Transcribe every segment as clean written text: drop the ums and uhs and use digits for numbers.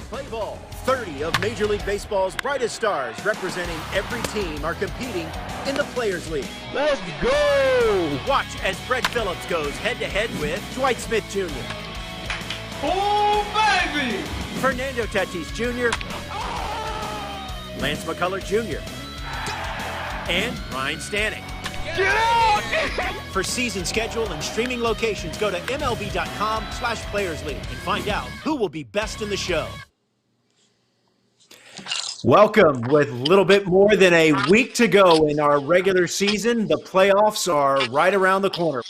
Play ball. 30 of Major League Baseball's brightest stars representing every team are competing in the Players League. Let's go! Watch as Brett Phillips goes head-to-head with Dwight Smith Jr. Oh, baby! Fernando Tatis Jr. Lance McCullers Jr. and Ryan Stanek. Get out! For season schedule and streaming locations, go to MLB.com/playersleague and find out who will be best in the show. Welcome. With a little bit more than a week to go in our regular season, the playoffs are right around the corner.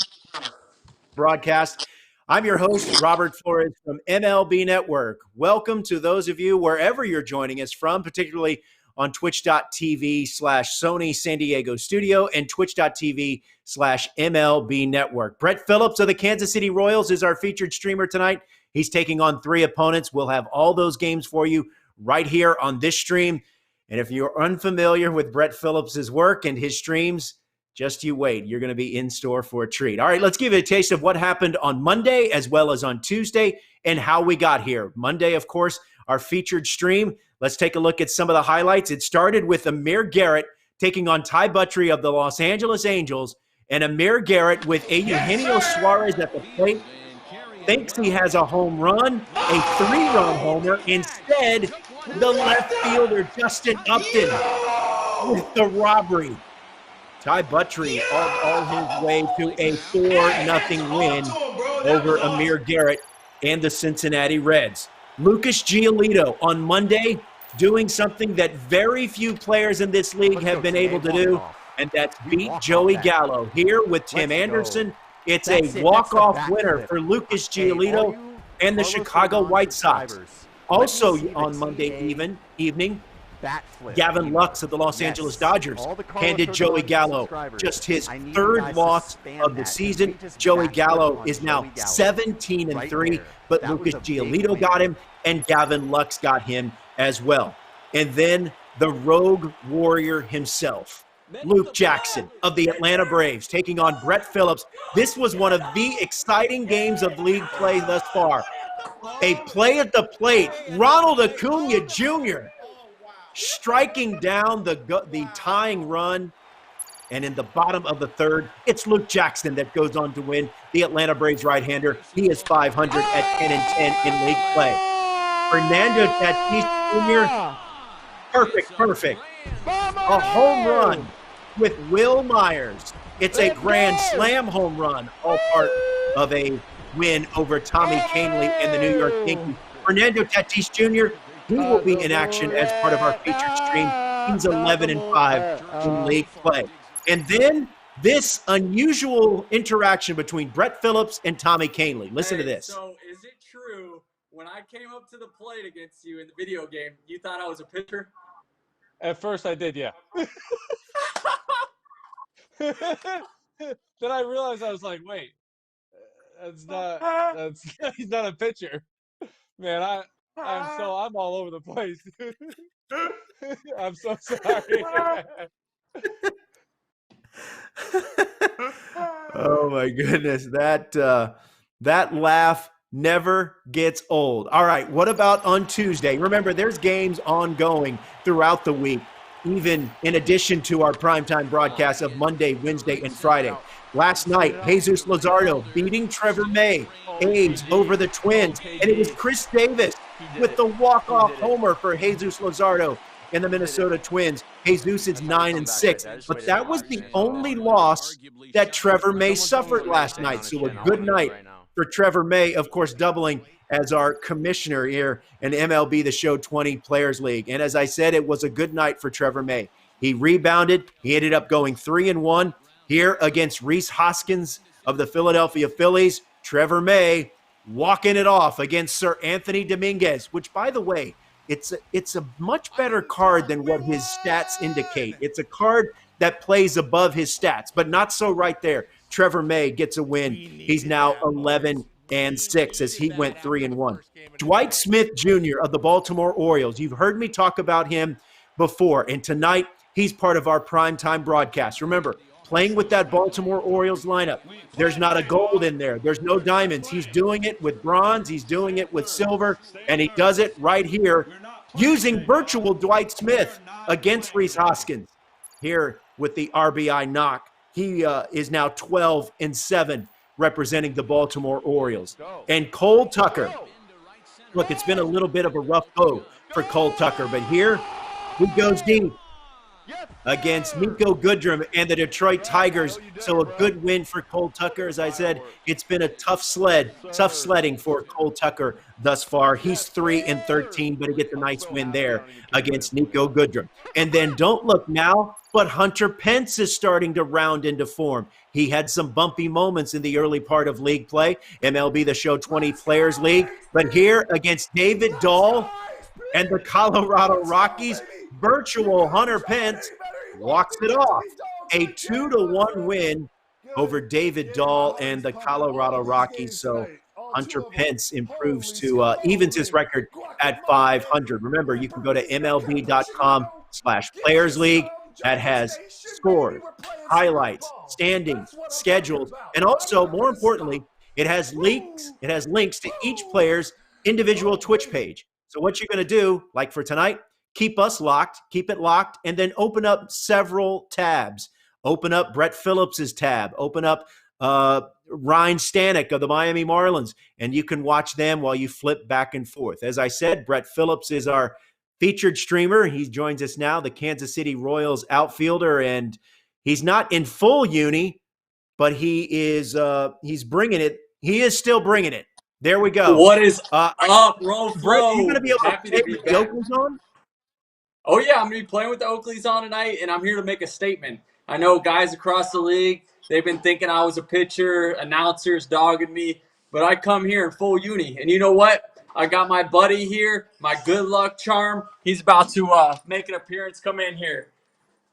Broadcast. I'm your host, Robert Flores from MLB Network. Welcome to those of you wherever you're joining us from, particularly on twitch.tv/Sony San Diego Studio and twitch.tv/MLB Network. Brett Phillips of the Kansas City Royals is our featured streamer tonight. He's taking on 3 opponents. We'll have all those games for you right here on this stream. And if you're unfamiliar with Brett Phillips' work and his streams, just you wait. You're going to be in store for a treat. All right, let's give you a taste of what happened on Monday as well as on Tuesday and how we got here. Monday, of course, our featured stream. Let's take a look at some of the highlights. It started with Amir Garrett taking on Ty Buttrey of the Los Angeles Angels, and Amir Garrett with Eugenio Suarez at the plate thinks he has a home run, a 3-run homer. Instead, the left fielder, Justin Upton, with the robbery. Ty Buttrey all his way to a 4-0 win over Amir Garrett and the Cincinnati Reds. Lucas Giolito on Monday doing something that very few players in this league have been able to do, and that's beat Joey Gallo. Here with Tim Anderson, it's a walk-off winner for Lucas Giolito and the Chicago White Sox. Also on Monday evening, Gavin Lux of the Los Angeles Dodgers handed Joey Gallo just his 3rd loss of the season. Joey Gallo is now 17-3, but Lucas Giolito got him, and Gavin Lux got him as well. And then the Rogue Warrior himself, Luke Jackson of the Atlanta Braves, taking on Brett Phillips. This was one of the exciting games of league play thus far. A play at the plate, Ronald Acuna Jr. striking down the tying run. And in the bottom of the 3rd, it's Luke Jackson that goes on to win. The Atlanta Braves right-hander, he is 500 at 10-10 in league play. Fernando Tatis Jr., perfect. A home run with Will Myers. It's a grand slam home run, all part of a win over Tommy Kahnle and the New York Yankees. Fernando Tatis Jr., he will be in action as part of our featured stream. He's 11-5 in league play. And then this unusual interaction between Brett Phillips and Tommy Kahnle. Listen to this. So is it true when I came up to the plate against you in the video game, you thought I was a pitcher? At first I did, yeah. Then I realized, I was like, wait, he's not a pitcher. Man, I'm all over the place. I'm so sorry. Oh my goodness, that laugh never gets old. All right, what about on Tuesday? Remember, there's games ongoing throughout the week, even in addition to our primetime broadcasts of Monday, Wednesday, and Friday. Last night, Jesus Luzardo beating Trevor May, A's over the Twins, and it was Chris Davis with the walk-off homer for Jesus Luzardo and the Minnesota Twins. Jesus is 9-6, but that was the only loss that Trevor May suffered last night. So a good night for Trevor May, of course, doubling as our commissioner here in MLB The Show 20 Players League. And as I said, it was a good night for Trevor May. He rebounded. He ended up going 3-1 here against Rhys Hoskins of the Philadelphia Phillies. Trevor May walking it off against Sir Anthony Dominguez, which, by the way, it's a much better card than what his stats indicate. It's a card that plays above his stats, but not so right there. Trevor May gets a win. He's now 11-6 as he went 3-1. Dwight Smith Jr. of the Baltimore Orioles. You've heard me talk about him before, and tonight he's part of our primetime broadcast. Remember, playing with that Baltimore Orioles lineup. There's not a gold in there. There's no diamonds. He's doing it with bronze. He's doing it with silver. And he does it right here using virtual Dwight Smith against Rhys Hoskins here with the RBI knock. He is now 12-7 representing the Baltimore Orioles. And Cole Tucker, look, it's been a little bit of a rough go for Cole Tucker, but here he goes deep against Nico Goodrum and the Detroit Tigers. So a good win for Cole Tucker. As I said, it's been a tough sledding for Cole Tucker thus far. He's 3-13, but he gets a nice win there against Nico Goodrum. And then don't look now, but Hunter Pence is starting to round into form. He had some bumpy moments in the early part of league play, MLB The Show 20 Players League. But here against David Dahl and the Colorado Rockies, virtual Hunter Pence walks it off. A 2-1 win over David Dahl and the Colorado Rockies. So Hunter Pence improves to evens his record at 500. Remember, you can go to MLB.com/Players League. That has scores, highlights, standings, schedules, and also, more importantly, it has links. It has links to each player's individual Twitch page. So what you're going to do, like for tonight, keep it locked, and then open up several tabs. Open up Brett Phillips's tab. Open up Ryan Stanek of the Miami Marlins, and you can watch them while you flip back and forth. As I said, Brett Phillips is our featured streamer. He joins us now, the Kansas City Royals outfielder, and he's not in full uni, but he's bringing it. He is still bringing it. There we go. What is up, bro? Brett, are you going to be able Happy to to play be with the back. Oakleys on? Oh, yeah, I'm going to be playing with the Oakleys on tonight, and I'm here to make a statement. I know guys across the league, they've been thinking I was a pitcher, announcers dogging me, but I come here in full uni. And you know what? I got my buddy here, my good luck charm. He's about to make an appearance. Come in here.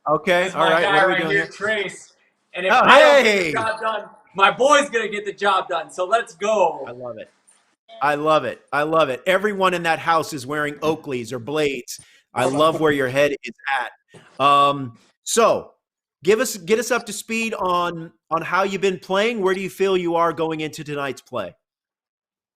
Okay, This is all my right. guy What are we right doing here, here? Trace. And if Oh, I don't get hey! the job done, my boy's going to get the job done. So let's go. I love it. I love it. I love it. Everyone in that house is wearing Oakleys or Blades. I love where your head is at. So get us up to speed on how you've been playing. Where do you feel you are going into tonight's play?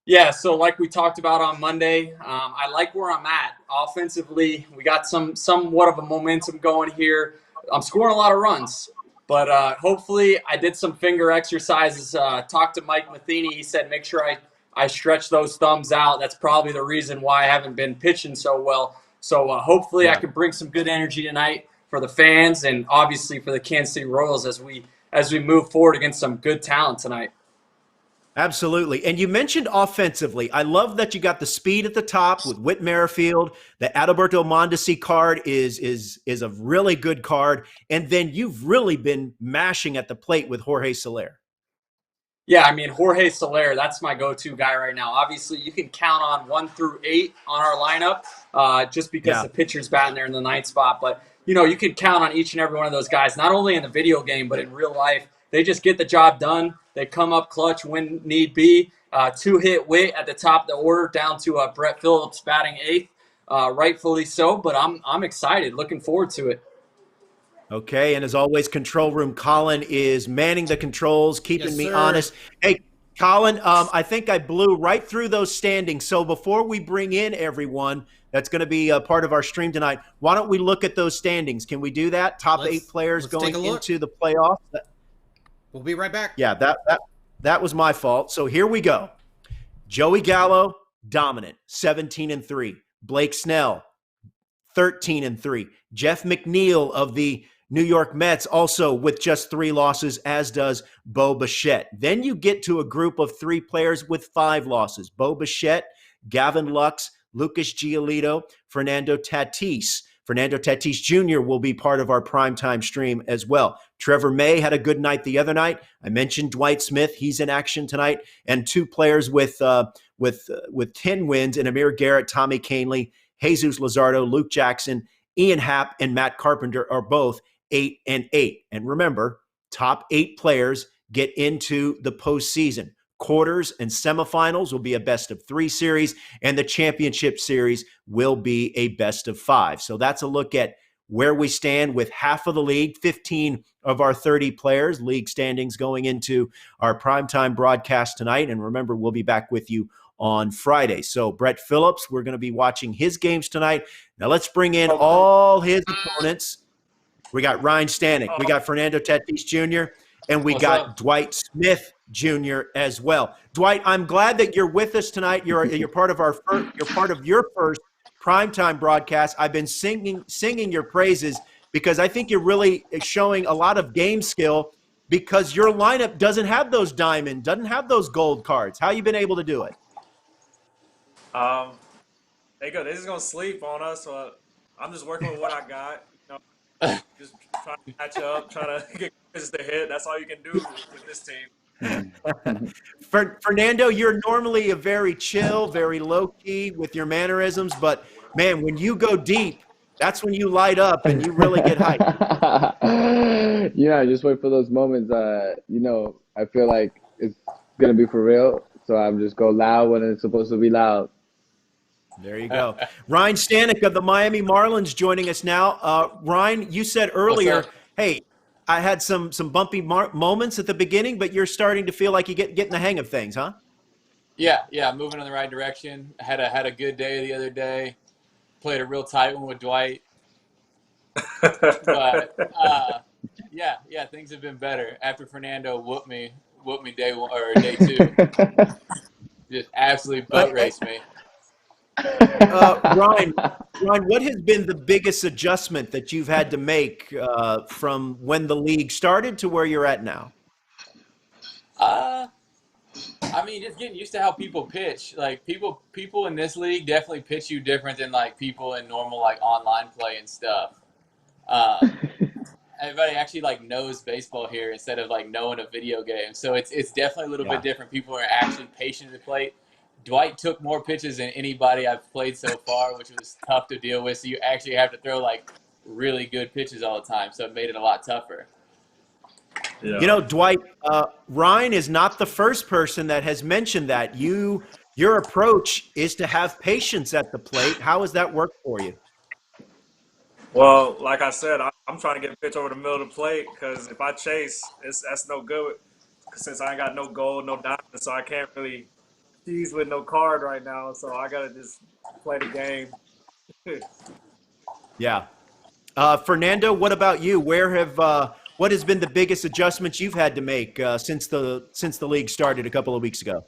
Yeah, so like we talked about on Monday, I like where I'm at. Offensively, we got somewhat of a momentum going here. I'm scoring a lot of runs, but hopefully I did some finger exercises. Talked to Mike Matheny. He said make sure I stretch those thumbs out. That's probably the reason why I haven't been pitching so well. So hopefully I can bring some good energy tonight for the fans and obviously for the Kansas City Royals as we move forward against some good talent tonight. Absolutely. And you mentioned offensively. I love that you got the speed at the top with Whit Merrifield. The Adalberto Mondesi card is a really good card. And then you've really been mashing at the plate with Jorge Soler. Yeah, I mean, Jorge Soler, that's my go-to guy right now. Obviously, you can count on 1 through 8 on our lineup just because the pitcher's batting there in the 9th spot. But, you know, you can count on each and every one of those guys, not only in the video game, but in real life. They just get the job done. They come up clutch when need be. 2-hit Whit at the top of the order down to Brett Phillips batting 8th, rightfully so. But I'm excited, looking forward to it. Okay, and as always, Control Room Colin is manning the controls, keeping me honest. Hey, Colin, I think I blew right through those standings. So before we bring in everyone that's going to be a part of our stream tonight, why don't we look at those standings? Can we do that? Top 8 players going into the playoffs. We'll be right back. Yeah, that was my fault. So here we go. Joey Gallo, dominant, 17-3. Blake Snell, 13-3. Jeff McNeil of the New York Mets also with just 3 losses, as does Bo Bichette. Then you get to a group of 3 players with 5 losses. Bo Bichette, Gavin Lux, Lucas Giolito, Fernando Tatis. Fernando Tatis Jr. will be part of our primetime stream as well. Trevor May had a good night the other night. I mentioned Dwight Smith. He's in action tonight. And 2 players with 10 wins, and Amir Garrett, Tommy Canley, Jesus Luzardo, Luke Jackson, Ian Happ, and Matt Carpenter are both 8-8. And remember, top 8 players get into the postseason. Quarters and semifinals will be a best of 3 series, and the championship series will be a best of 5. So that's a look at where we stand with half of the league, 15 of our 30 players, league standings going into our primetime broadcast tonight. And remember, we'll be back with you on Friday. So Brett Phillips, we're going to be watching his games tonight. Now let's bring in all his opponents. We got Ryan Stanek, we got Fernando Tatis Jr., and we got Dwight Smith Jr. as well. Dwight, I'm glad that you're with us tonight. You're part of your first primetime broadcast. I've been singing your praises because I think you're really showing a lot of game skill because your lineup doesn't have those diamond, doesn't have those gold cards. How you been able to do it? They just gonna sleep on us. So I'm just working with what I got. Just trying to catch up, trying to get pitches to hit. That's all you can do with this team. Fernando, you're normally a very chill, very low key with your mannerisms, but man, when you go deep, that's when you light up and you really get hyped. Yeah, just wait for those moments. I feel like it's gonna be for real, so I'm just go loud when it's supposed to be loud. There you go. Ryan Stanek of the Miami Marlins joining us now. Ryan, you said earlier, hey, I had some bumpy moments at the beginning, but you're starting to feel like you're getting the hang of things, huh? Yeah, moving in the right direction. Had a good day the other day. Played a real tight one with Dwight. But yeah, things have been better after Fernando whooped me day one or day two. Just absolutely butt raced me. Ryan, what has been the biggest adjustment that you've had to make from when the league started to where you're at now? I mean, just getting used to how people pitch. Like people in this league definitely pitch you different than like people in normal like online play and stuff. Everybody actually like knows baseball here instead of like knowing a video game. So it's definitely a little bit different. People are actually patient at the plate. Dwight took more pitches than anybody I've played so far, which was tough to deal with. So you actually have to throw like really good pitches all the time. So it made it a lot tougher. Yeah. You know, Dwight, Ryan is not the first person that has mentioned that. Your approach is to have patience at the plate. How has that worked for you? Well, like I said, I'm trying to get a pitch over the middle of the plate because if I chase, that's no good since I ain't got no gold, no diamond, so I can't really tease with no card right now. So I got to just play the game. Yeah. Fernando, what about you? What has been the biggest adjustments you've had to make since the league started a couple of weeks ago?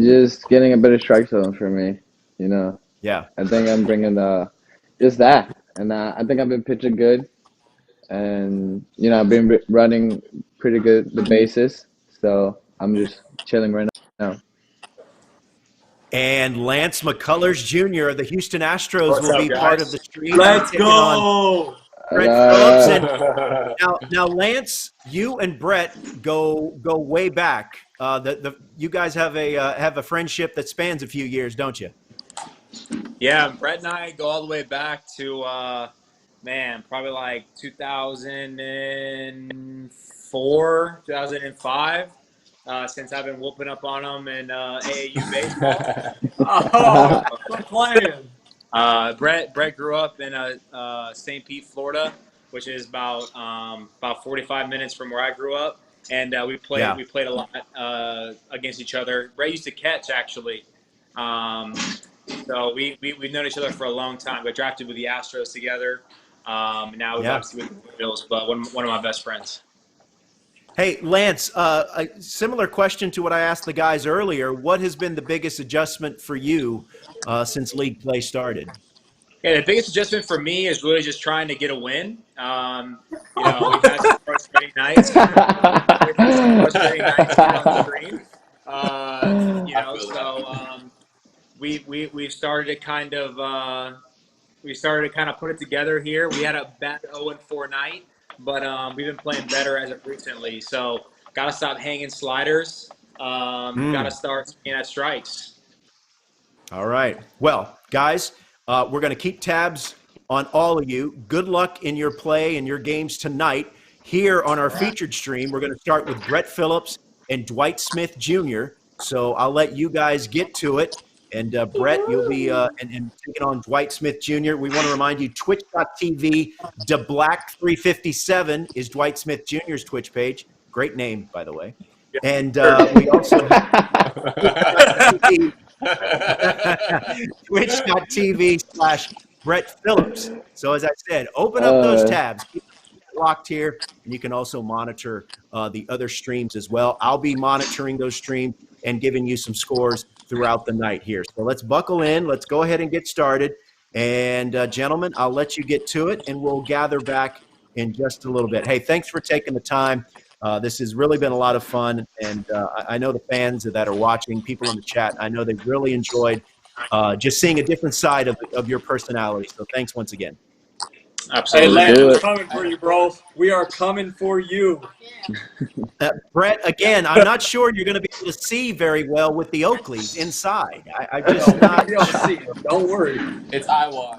Just getting a better strike zone for me. Yeah. I think I'm bringing just that, and I think I've been pitching good, and I've been running pretty good the bases, so I'm just chilling right now. And Lance McCullers Jr. of the Houston Astros will be part of the stream. Let's go. Brett Phillips. And now, Lance, you and Brett go way back. You guys have a friendship that spans a few years, don't you? Yeah, Brett and I go all the way back to probably like 2004, 2005. Since I've been whooping up on them in AAU baseball. Quit playing. Brett grew up in St. Pete, Florida, which is about 45 minutes from where I grew up, and we played a lot against each other. Brett used to catch actually, so we've known each other for a long time. We drafted with the Astros together. Now we're obviously with the Royals, but one of my best friends. Hey, Lance, a similar question to what I asked the guys earlier. What has been the biggest adjustment for you since league play started? Yeah, the biggest adjustment for me is really just trying to get a win. We've had some frustrating nights. On the screen. We've started to kind of put it together here. We had a bad 0-4 night. But we've been playing better as of recently. So got to stop hanging sliders. Got to start swinging at strikes. All right. Well, guys, we're going to keep tabs on all of you. Good luck in your play and your games tonight. Here on our featured stream, we're going to start with Brett Phillips and Dwight Smith Jr. So I'll let you guys get to it. And Brett, you'll be and taking on Dwight Smith Jr. We want to remind you, twitch.tv, DeBlack357 is Dwight Smith Jr.'s Twitch page. Great name, by the way. And we also have twitch.tv/Brett Phillips. So as I said, open up those tabs. Keep it locked here, and you can also monitor the other streams as well. I'll be monitoring those streams and giving you some scores throughout the night here. So let's buckle in. Let's go ahead and get started. And gentlemen, I'll let you get to it, and we'll gather back in just a little bit. Hey, thanks for taking the time. This has really been a lot of fun, and I know the fans that are watching, people in the chat, I know they've really enjoyed just seeing a different side of your personality. So thanks once again. Absolutely. Hey, Lance, we're coming for you, bro. We are coming for you. Brett, again, I'm not sure you're going to be able to see very well with the Oakleys inside. I just not be able to see. Don't worry. It's eye wash.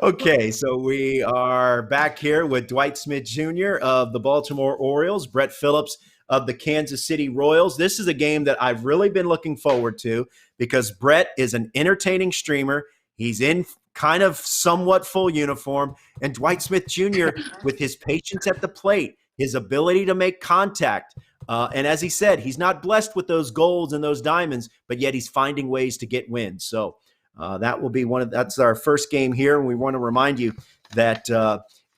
Okay, so we are back here with Dwight Smith Jr. of the Baltimore Orioles, Brett Phillips of the Kansas City Royals. This is a game that I've really been looking forward to because Brett is an entertaining streamer. He's in kind of somewhat full uniform, and Dwight Smith Jr. with his patience at the plate, his ability to make contact. And as he said, he's not blessed with those golds and those diamonds, but yet he's finding ways to get wins. So that will be that's our first game here. And we want to remind you that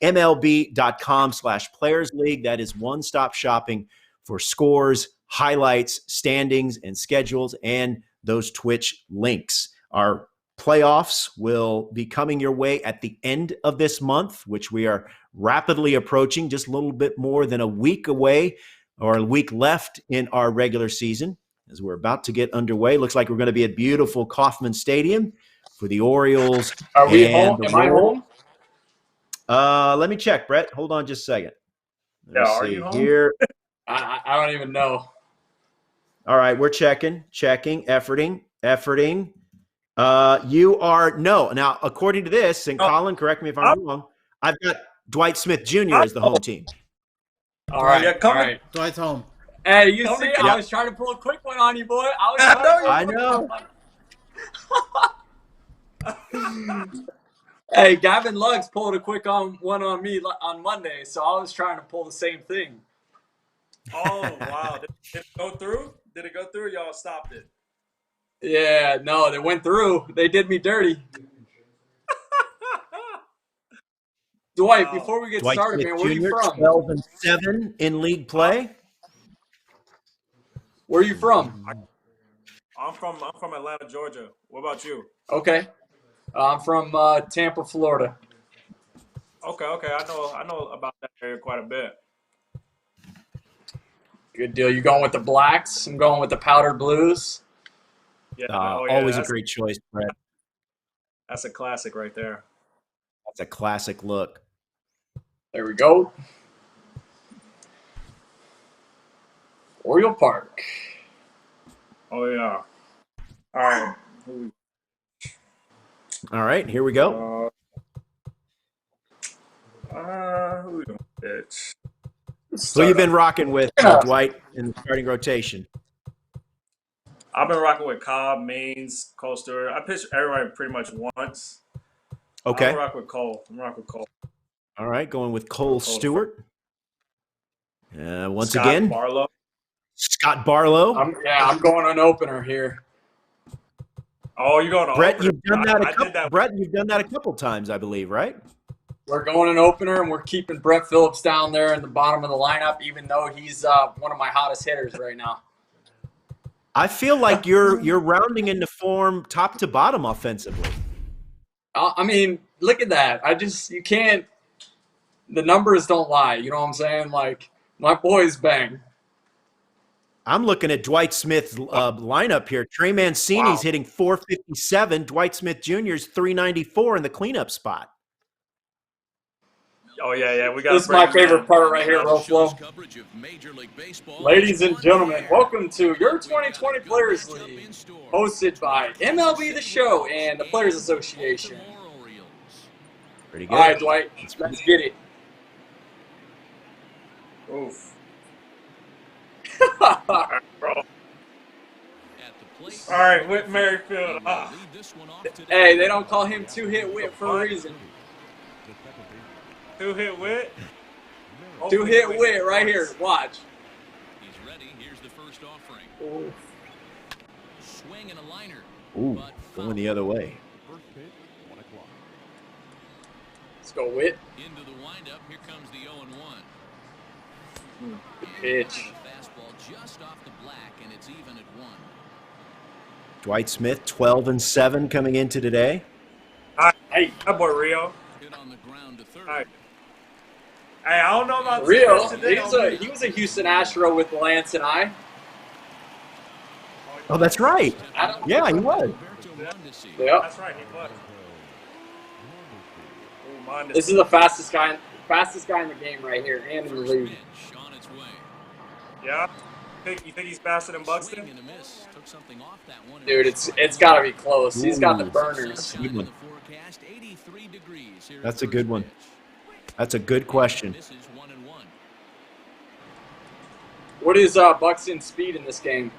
MLB.com/Players League, that is one-stop shopping for scores, highlights, standings, and schedules, and those Twitch links. Our playoffs will be coming your way at the end of this month, which we are rapidly approaching, just a little bit more than a week away or a week left in our regular season as we're about to get underway. Looks like we're going to be at beautiful Kauffman Stadium for the Orioles. Are we home? Am I home? Let me check, Brett. Hold on just a second. Yeah, are you home? Here. I don't even know. All right, we're checking, efforting. You are no. Now, according to this, and Colin, correct me if I'm wrong, I've got Dwight Smith Jr. as the home team. All right, yeah, all right. Dwight's home. Hey, you see, I was trying to pull a quick one on you, boy. I know. Hey, Gavin Luggs pulled a quick one on me on Monday, so I was trying to pull the same thing. Oh, wow. Did it go through? Did it go through? Y'all stopped it. Yeah, no, they went through. They did me dirty. Dwight, before we get started, Smith man, where are you from? 12-7 in league play. Where are you from? I'm from Atlanta, Georgia. What about you? Okay. I'm from Tampa, Florida. Okay. I know about that area quite a bit. Good deal. You going with the blacks? I'm going with the powdered blues. Yeah. Always a great choice, Brett. That's a classic right there. That's a classic look. There we go. Oriole Park. Oh, yeah. All right. All right, here we go. Who we doing, bitch? Who you been rocking with, Dwight, in the starting rotation? I've been rocking with Cobb, Maines, Cole Stewart. I pitched everybody pretty much once. Okay. I'm rocking with Cole. All right, going with Cole Stewart. Once again, Scott Barlow. I'm going on opener here. Oh, you're going to Brett, opener. You've done that a couple times, I believe, right? We're going an opener, and we're keeping Brett Phillips down there in the bottom of the lineup, even though he's one of my hottest hitters right now. I feel like you're rounding into form top to bottom offensively. I mean, look at that. You can't – the numbers don't lie. You know what I'm saying? Like, my boys bang. I'm looking at Dwight Smith's lineup here. Trey Mancini's hitting 457. Dwight Smith Jr.'s 394 in the cleanup spot. Oh, yeah. We got. This is my favorite part right here, Roflo. Ladies and gentlemen, welcome to your 2020 Players League, hosted by MLB The Show and the Players Association. Pretty good. All right, Dwight, let's get it. Oof. At the All right, Whit Merrifield. Ah. Hey, they don't call him two-hit Whit for a reason. Two-hit Whit. Two-hit Whit right here. Watch. He's ready. Here's the first offering. Ooh. Swing and a liner. Ooh, going the other way. Let's go Whit. Into the windup. Here comes the 0-1. Pitch. Fastball just off the black, and it's even at 1. Dwight Smith, 12-7 coming into today. Hey, that boy Rio. Hit on the ground to third. All right. Hey, I don't know about Rio. today. He was a Houston Astro with Lance and I. Oh, that's right. Yeah, he was. Yeah. That's right, he was. Ooh, This is the fastest guy in the game right here, and in the league. Yeah. You think he's faster than Buxton? Dude, it's got to be close. He's got the burners. That's a good one. That's a good question. What is Buxton's speed in this game?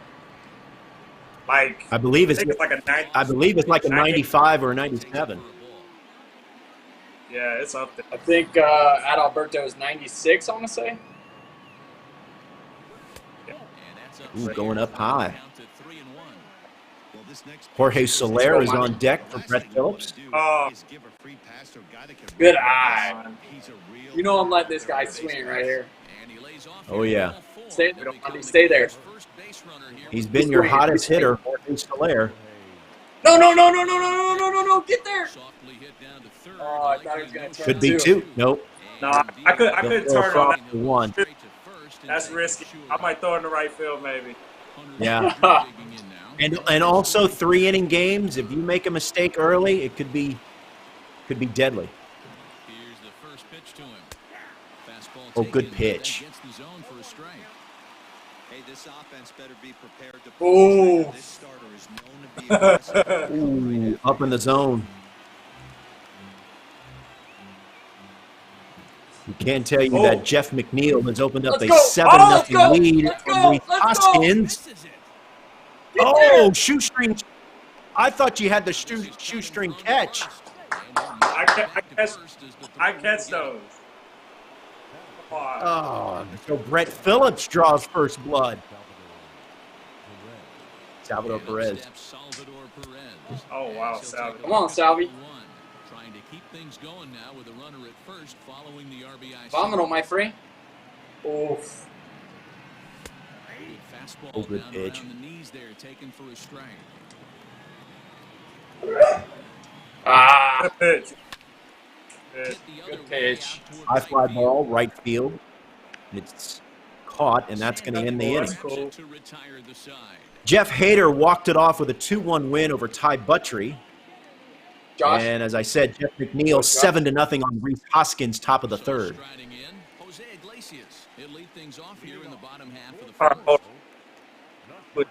Like I believe it's like a 90. I believe it's like a 95 or a 97. Yeah, it's up there. I think Adalberto is 96, I want to say. Ooh, going up high. Jorge Soler is on deck for Brett Phillips. Good eye. You know I'm letting this guy swing right here. Oh, yeah. Stay there. He's been your hottest hitter, Jorge Soler. No, get there. Oh, I thought he was going to turn Could be two. Nope. No, I could turn on that. One. That's risky. I might throw it in the right field, maybe. Yeah. And also 3-inning games. If you make a mistake early, it could be deadly. Here's the first pitch to him. Fastball Oh, good pitch. against the zone for a strike. Hey, this offense better be prepared to this starter is known to be Ooh, up in the zone. You can't tell you that Jeff McNeil has opened up a 7-0 lead over Reese Hoskins. Oh, shoestring. I thought you had the shoestring catch. I catch those. Oh, so Brett Phillips draws first blood. Salvador Perez. Oh, wow, Salvi. Come on, Salvi. Trying to keep things going now with a runner at first following the RBI. Phenomenal, my friend. Oof. Fastball Oh, good down pitch. around the knees there, taken for a strike. Ah, Good pitch. good pitch. High fly ball, right field. And it's caught, and that's going to end the inning. Cool. To retire the side. Jeff Hader walked it off with a 2-1 win over Ty Buttrey. Josh. And as I said, Jeff McNeil 7-0 on Reese Hoskins, top of the third. Striding in, Jose Iglesias. He'll lead things off here in the bottom half of the first.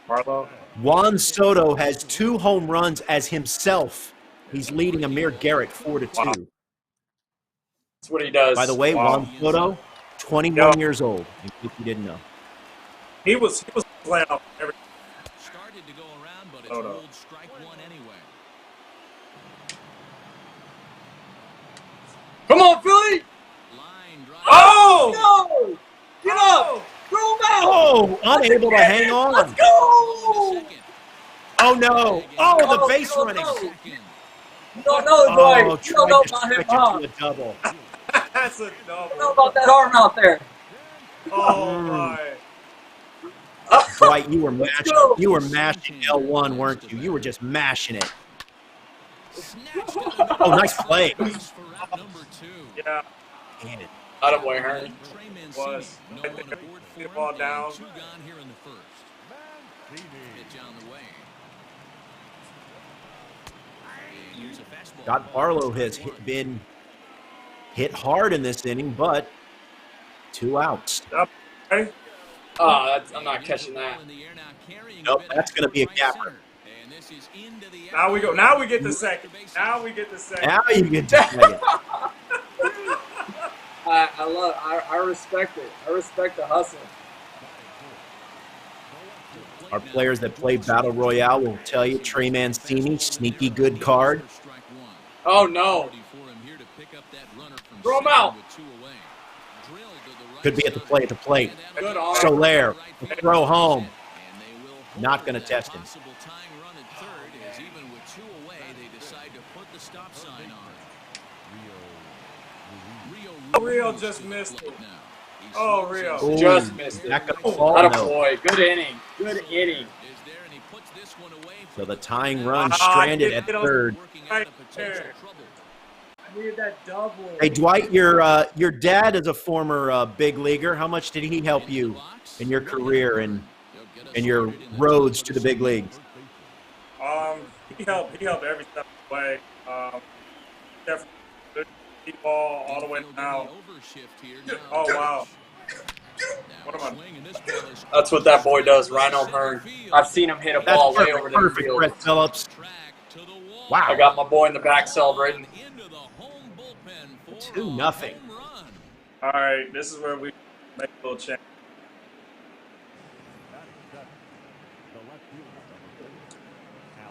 Marlo. Juan Soto has 2 home runs as himself. He's leading Amir Garrett 4-2. Wow. That's what he does. By the way, Wow. Juan Soto, 21 years old, in case you didn't know. He was playing off every. Started to go around, but it's Soto. ruled strike one anyway. Come on, Philly. Line drive. Oh! No! Get up! Throw him out! Oh, unable to hang on. Let's go! Oh, no. Oh, the base no, running. no. You don't know, boy. Oh, You don't know tried to about him, stretch huh? it to a double. That's a You double. know about that arm out there. Oh, my. Dwight, you were mashing. go. You were mashing L1, weren't you? You were just mashing it. Oh, nice play. For route number 2. Yeah, Damn it. Attaboy, Hearn. Trey was. Mancini, no one aboard for Get him, ball and down. 2 gone here in the first. Pitch on the way. And here's a fastball. Scott Barlow has been hit hard in this inning, but 2 outs. Okay. Oh, I'm not catching that. Nope, that's going to be a gapper. Now we go. Now we get the second. Now we get the second. Now you get to second. I respect it. I respect the hustle. Our players that play Battle Royale will tell you Trey Mancini, sneaky good card. Oh, no. Throw him out. Could be at the plate. Good arm. Soler, throw home. Not going to test him. Rio just missed it. Oh, Rio. Ooh, Just missed it. not going to fall, Not a no. boy. Good inning. Good inning. So the tying run stranded at third. Right there. I needed that double. Hey, Dwight, your dad is a former big leaguer. How much did he help you in your career and your roads to the big leagues? He helped every step of the way. Definitely good ball all the way down. Oh wow. What am I? That's what that boy does, Rhino Hearn. I've seen him hit a ball way over the Perfect, field. Brett Phillips. Wow. I got my boy in the back celebrating. 2-0. All right, this is where we make a little change.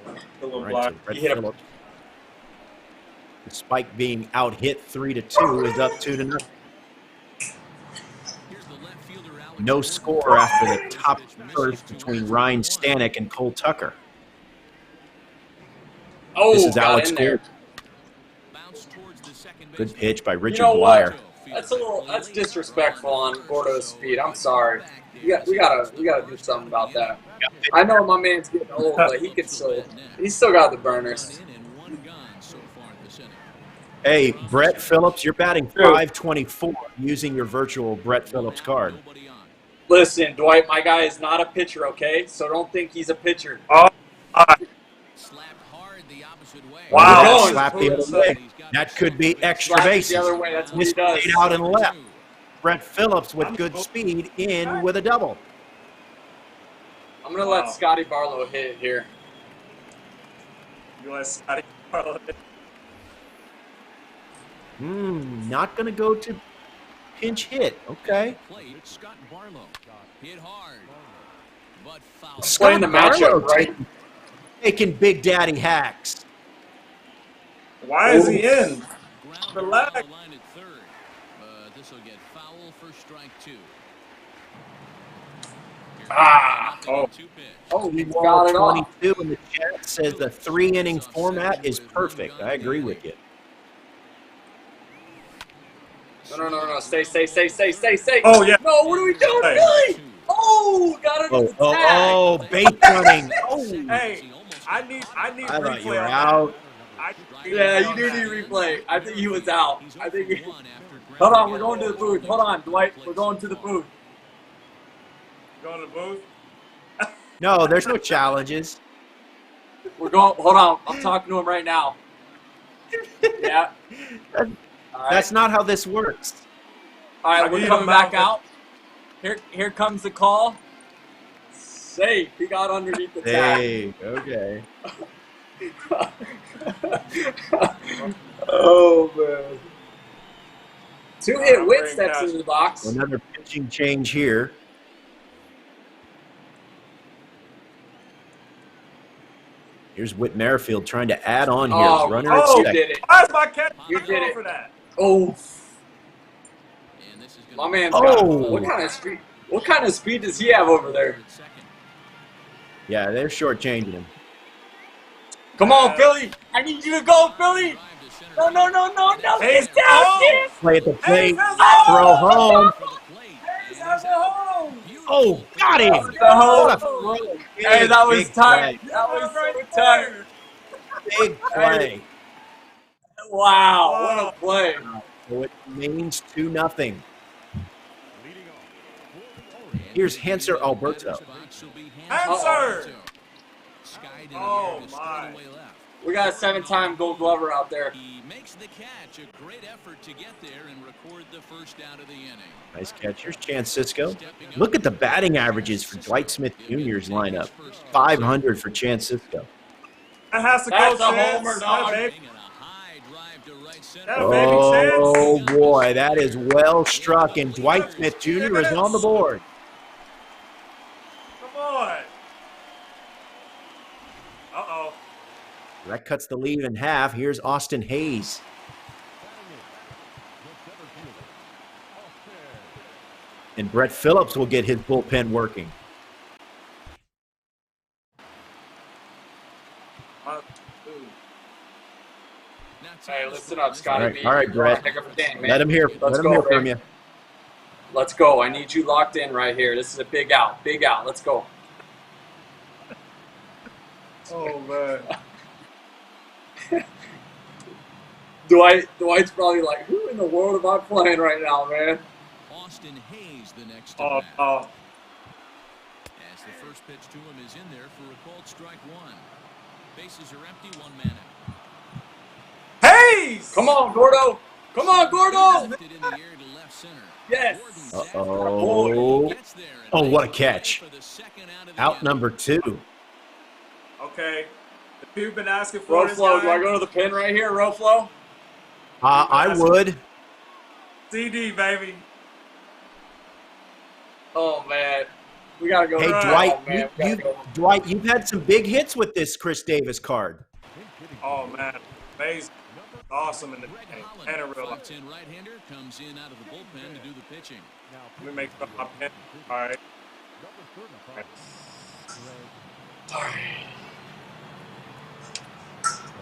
A little All block. right, so Brett He hit a- Phillips, despite being out hit 3-2, is up 2-0. No score after the top first between Ryan Stanek and Cole Tucker. Oh, This is got Alex in there. Gould. Good pitch by Richard You know Dwyer. what? That's disrespectful on Gordo's feet. I'm sorry. We gotta do something about that. I know my man's getting old, but he's still got the burners. Hey, Brett Phillips, you're batting .524 using your virtual Brett Phillips card. Listen, Dwight, my guy is not a pitcher, okay? So don't think he's a pitcher. Oh, Wow, Going. slap the other way. That could be extra Slap it bases. the other way. That's what he This does. played out and left. Brett Phillips with good speed in with a double. I'm gonna let Scotty Barlow hit here. you let Scotty Barlow hit. Not going to go to pinch hit. Okay. Playing the matchup, right? Taking Big Daddy hacks. Why is he in? Relax. Oh, he Wall got it off. 22 in the chat says the 3-inning format is perfect. I agree with you. No. Stay. Oh, yeah. No, what are we doing, Hey. Billy? Oh, got it in the tag. Oh, base running. Oh, Hey, I need I thought replay you were on that. out. Yeah, you do need replay. I think he was out. Hold on, we're going to the booth. Hold on, Dwight. We're going to the booth. Going to the booth. No, there's no challenges. We're going. Hold on. I'm talking to him right now. Yeah. All right. That's not how this works. All I right, we're need coming him back out. out. Here comes the call. Safe. He got underneath the tag. Hey, okay. Oh man. 2-hit Whit Great steps catch. into the box. Another pitching change here. Here's Whit Merrifield trying to add on here. Oh, Runner at oh, you second. did it. Why is my cat You not did going it. for that? Oh. My man's got what kind of speed? What kind of speed does he have over there? Yeah, they're shortchanging him. Come on, Philly! I need you to go, Philly! No! Hayes Get down, kid! Play at the plate. has a Throw home. Hayes has a home. Oh, got him. The home. What a throw. Hey, that was Big tight. play. That was so tight. Big play. Wow, what a play! So it remains 2-0. Here's Hanser Alberto. Answer. Oh my. We got a 7-time Gold Glover out there. He makes the catch. A great effort to get there and record the first out of the inning. Nice catch. Here's Chance Cisco. Look at the batting averages for Dwight Smith Jr.'s lineup. 500 for Chance Cisco. That has to That's go, a Chance. homer, dog. That baby, And a high drive to right center. that baby Oh, Chance. boy. That is well struck, and Dwight Smith Jr. is on the board. Come on. That cuts the lead in half. Here's Austin Hayes. And Brett Phillips will get his bullpen working. Hey, listen up, Scotty. All right, Brett. Let him hear from you. Let's go. I need you locked in right here. This is a big out. Big out. Let's go. Oh, man. Dwight's probably like, who in the world am I playing right now, man? Austin Hayes, the next Oh, as the first pitch to him is in there for a called strike one. Bases are empty, 1 man out. Hayes! Come on, Gordo. Come on, Gordo. Lifted in the air to left center. Yes. Uh-oh. Oh, what a catch. Out number 2. Okay. The people been asking for this Roflo, guy. do I go to the pin right here, Roflo? I would. CD, baby. Oh, man. We got to go. Hey, Right. Dwight, Dwight, you've had some big hits with this Chris Davis card. Oh, man. Amazing. Awesome in the game. And in real life. Right-hander comes in out of the bullpen to do the pitching. Let me make sure my pen. All right.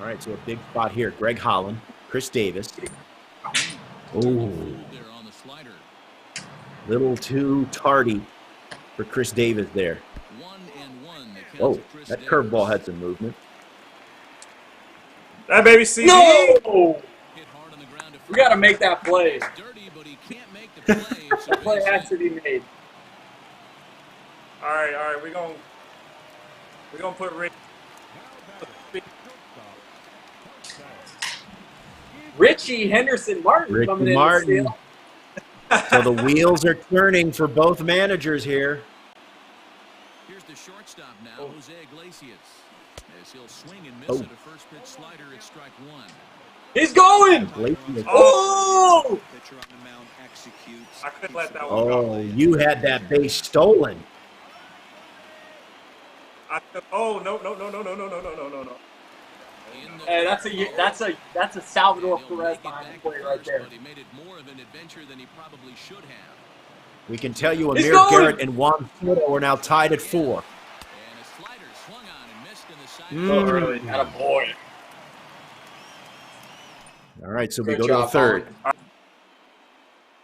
All right, so a big spot here. Greg Holland, Chris Davis. Oh, There on the slider. little too tardy for Chris Davis there. 1-1. Oh, that curveball had some movement. That baby CD. No! Hit hard on the ground to We got to make that play. dirty, but he can't make the play. So That play has to be made. All right. We're gonna put Rick. Richie Henderson Martin Ricky coming in. Martin. To So the wheels are turning for both managers here. Here's the shortstop now, Jose Iglesias. As he'll swing and miss at a first pitch slider at strike one. He's going. Iglesias. Oh! Pitcher on the mound executes. I couldn't let that one go. Oh, you had that base stolen. No. Hey, that's a Salvador Perez behind the plate right there. But he made it more of an adventure than he probably should have. We can tell you He's Amir going. Garrett and Juan Soto are now tied at 4. And a slider swung on and missed in the side. Early. Attaboy. All right, so we Good go to the job, third.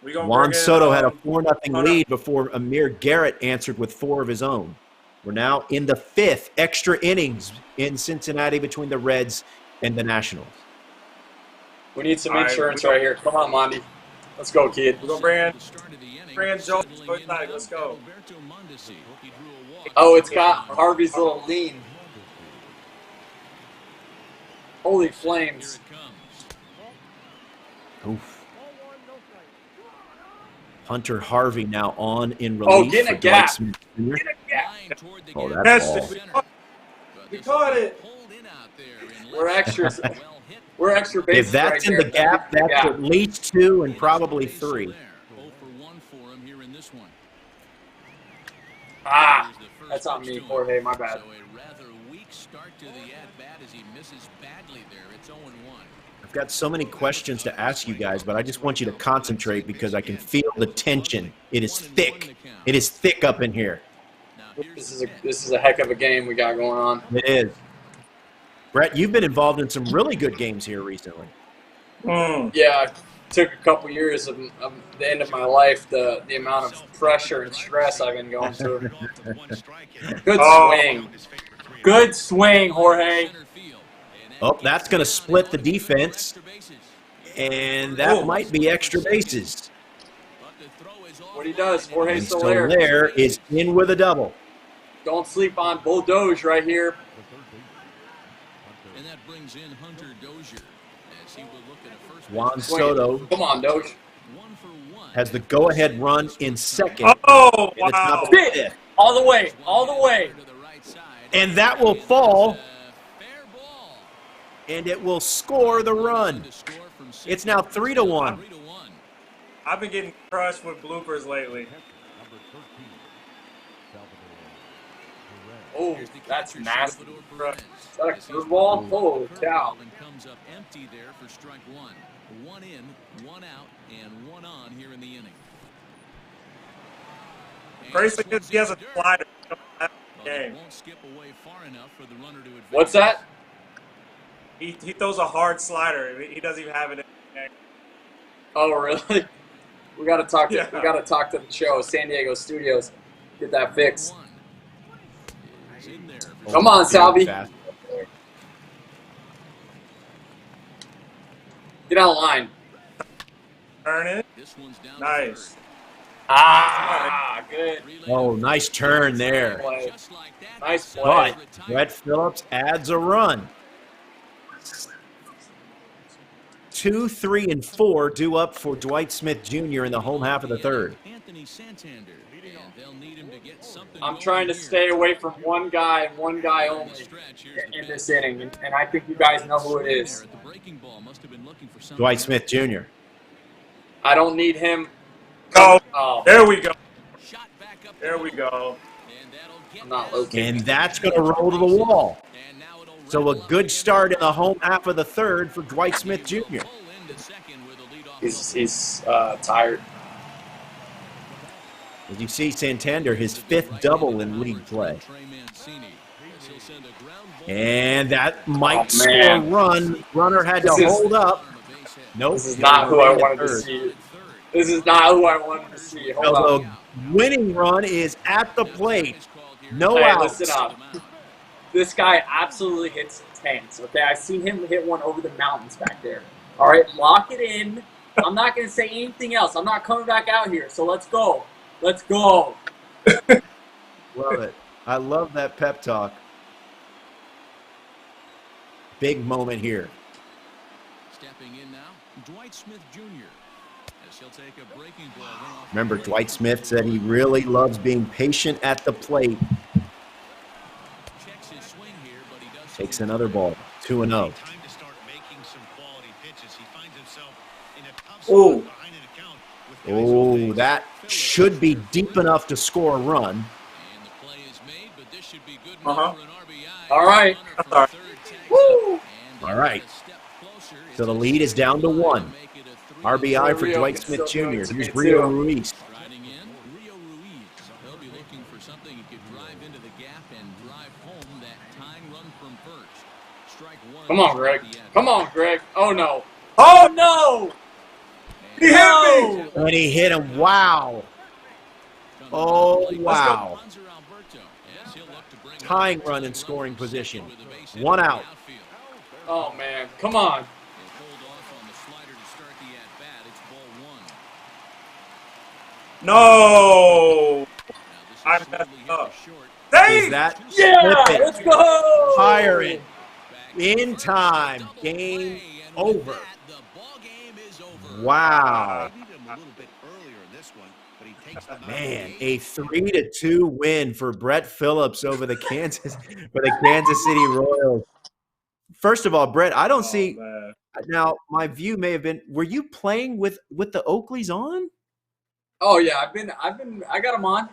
Juan Soto had a 4-0 lead before Amir Garrett answered with 4 of his own. We're now in the 5th extra innings in Cincinnati between the Reds and the Nationals. We need some All right, insurance right here. Come on, Monty. Let's go, kid. We're going to bring Joe. Let's go. Oh, it's got Harvey's little lean. Holy flames. Oof. Hunter Harvey now on in relief. Oh, getting a for gap. Dwight Smith Jr. Oh, that's Yes, ball. we caught it. We're extra. We're extra bases If that's right in the there. gap, that's at least 2 and probably 3. Ah, that's on me, Jorge. My bad. So a rather weak start to the at-bat as he misses badly there. It's 0-1. I've got so many questions to ask you guys, but I just want you to concentrate because I can feel the tension. It is thick. It is thick up in here. This is a heck of a game we got going on. It is. Brett, you've been involved in some really good games here recently. Yeah, it took a couple years of the end of my life, the amount of pressure and stress I've been going through. Good swing. Good swing, Jorge. Oh, that's going to split the defense, and that might be extra bases. What he does, Jorge And Soler. Soler is in with a double. Don't sleep on Bulldoge right here. And that brings in Hunter Dozier as he will look at a first Juan pitch. Soto Come on, Doge. 1 for 1. has the go-ahead run in second. Oh, in the top wow. of the fifth. All the way. All the way. To the right side. And that will fall, Fair ball. and it will score the run. To score from It's now 3-1. 3-1. I've been getting crushed with bloopers lately. Oh, Here's the that's catcher, nasty. Salvador Perez. Is that a As he's curveball? looking for Holy the cow. curveball and comes up empty there for strike one. One in, one out, and one on here in the inning. And Crazy this is one's he in has the a dirt. slider. He don't have Well, the that game. won't skip away far enough for the runner to advance. What's that? He throws a hard slider. He doesn't even have it in the game. Oh, really? We gotta talk to Yeah. the show, San Diego Studios. Get that fixed. One is in there for Come on, Salvi. Fast. Get out of line. Turn it. This one's down Nice. to third. Ah, good. Oh, nice turn there. Play. Just like that, Nice the play. side But Brett Phillips adds a run. 2, 3, and 4 due up for Dwight Smith Jr. in the home half of the third. Anthony Santander, and they'll need him to get something I'm going trying to here. stay away from one guy and one guy only in this inning, and I think you guys know who it is. Dwight Smith Jr. I don't need him. Go. Oh, There we go. Shot back up There we go. and that'll get I'm not down. locating. And that's going to roll to the wall. And now it'll So a rattle up good again. start in the home half of the third for Dwight Smith Jr. Pull into second with a leadoff He's tired. As you see, Santander, his 5th double in league play. And that might score a man. run. Runner had to This is- hold up. Nope. This is not who I Remained at wanted to third. see. This is not who I wanted to see. Hold So on. the winning run is at the plate. No Hey, outs. listen up. This guy absolutely hits tanks. Okay, I seen him hit one over the mountains back there. All right, lock it in. I'm not going to say anything else. I'm not coming back out here. So let's go. Let's go. Love it. I love that pep talk. Big moment here. Stepping in now, Dwight Smith Jr. As he'll take a breaking ball. Remember, Dwight Smith said he really loves being patient at the plate. Checks his swing here, but he does Takes another ball. 2-0. Time to start making some quality pitches. He finds himself in a tough Ooh. spot behind an account with guys on Oh, base. that should be deep enough to score a run. And the play is made, but this should be good Uh-huh. enough for an RBI. All right. Runner from Sorry. third takes Woo. up, and All right. a step closer. So the lead is down to 1. Make it a 3-2. RBI for Rio Dwight can Smith still do Jr. it to Here's me, Rio too. Ruiz. Striding in, Rio Ruiz. He'll be looking for something he could drive into the gap and drive home that tying run from first. Strike one. Come on, Greg. Come on, Greg. Oh, no. Oh, No. he hit me. No. And he hit him. Wow. Oh, wow. Tying run in scoring position. 1 out. Oh, man. Come on. No. I messed up. Is Dang. that Yeah. slip it? Let's go. Fire it. In time. Game over. Wow. Man, a 3-2 win for Brett Phillips over the Kansas City Royals. First of all, Brett, I don't see man. now. My view may have been. Were you playing with the Oakleys on? Oh, yeah. I got him on.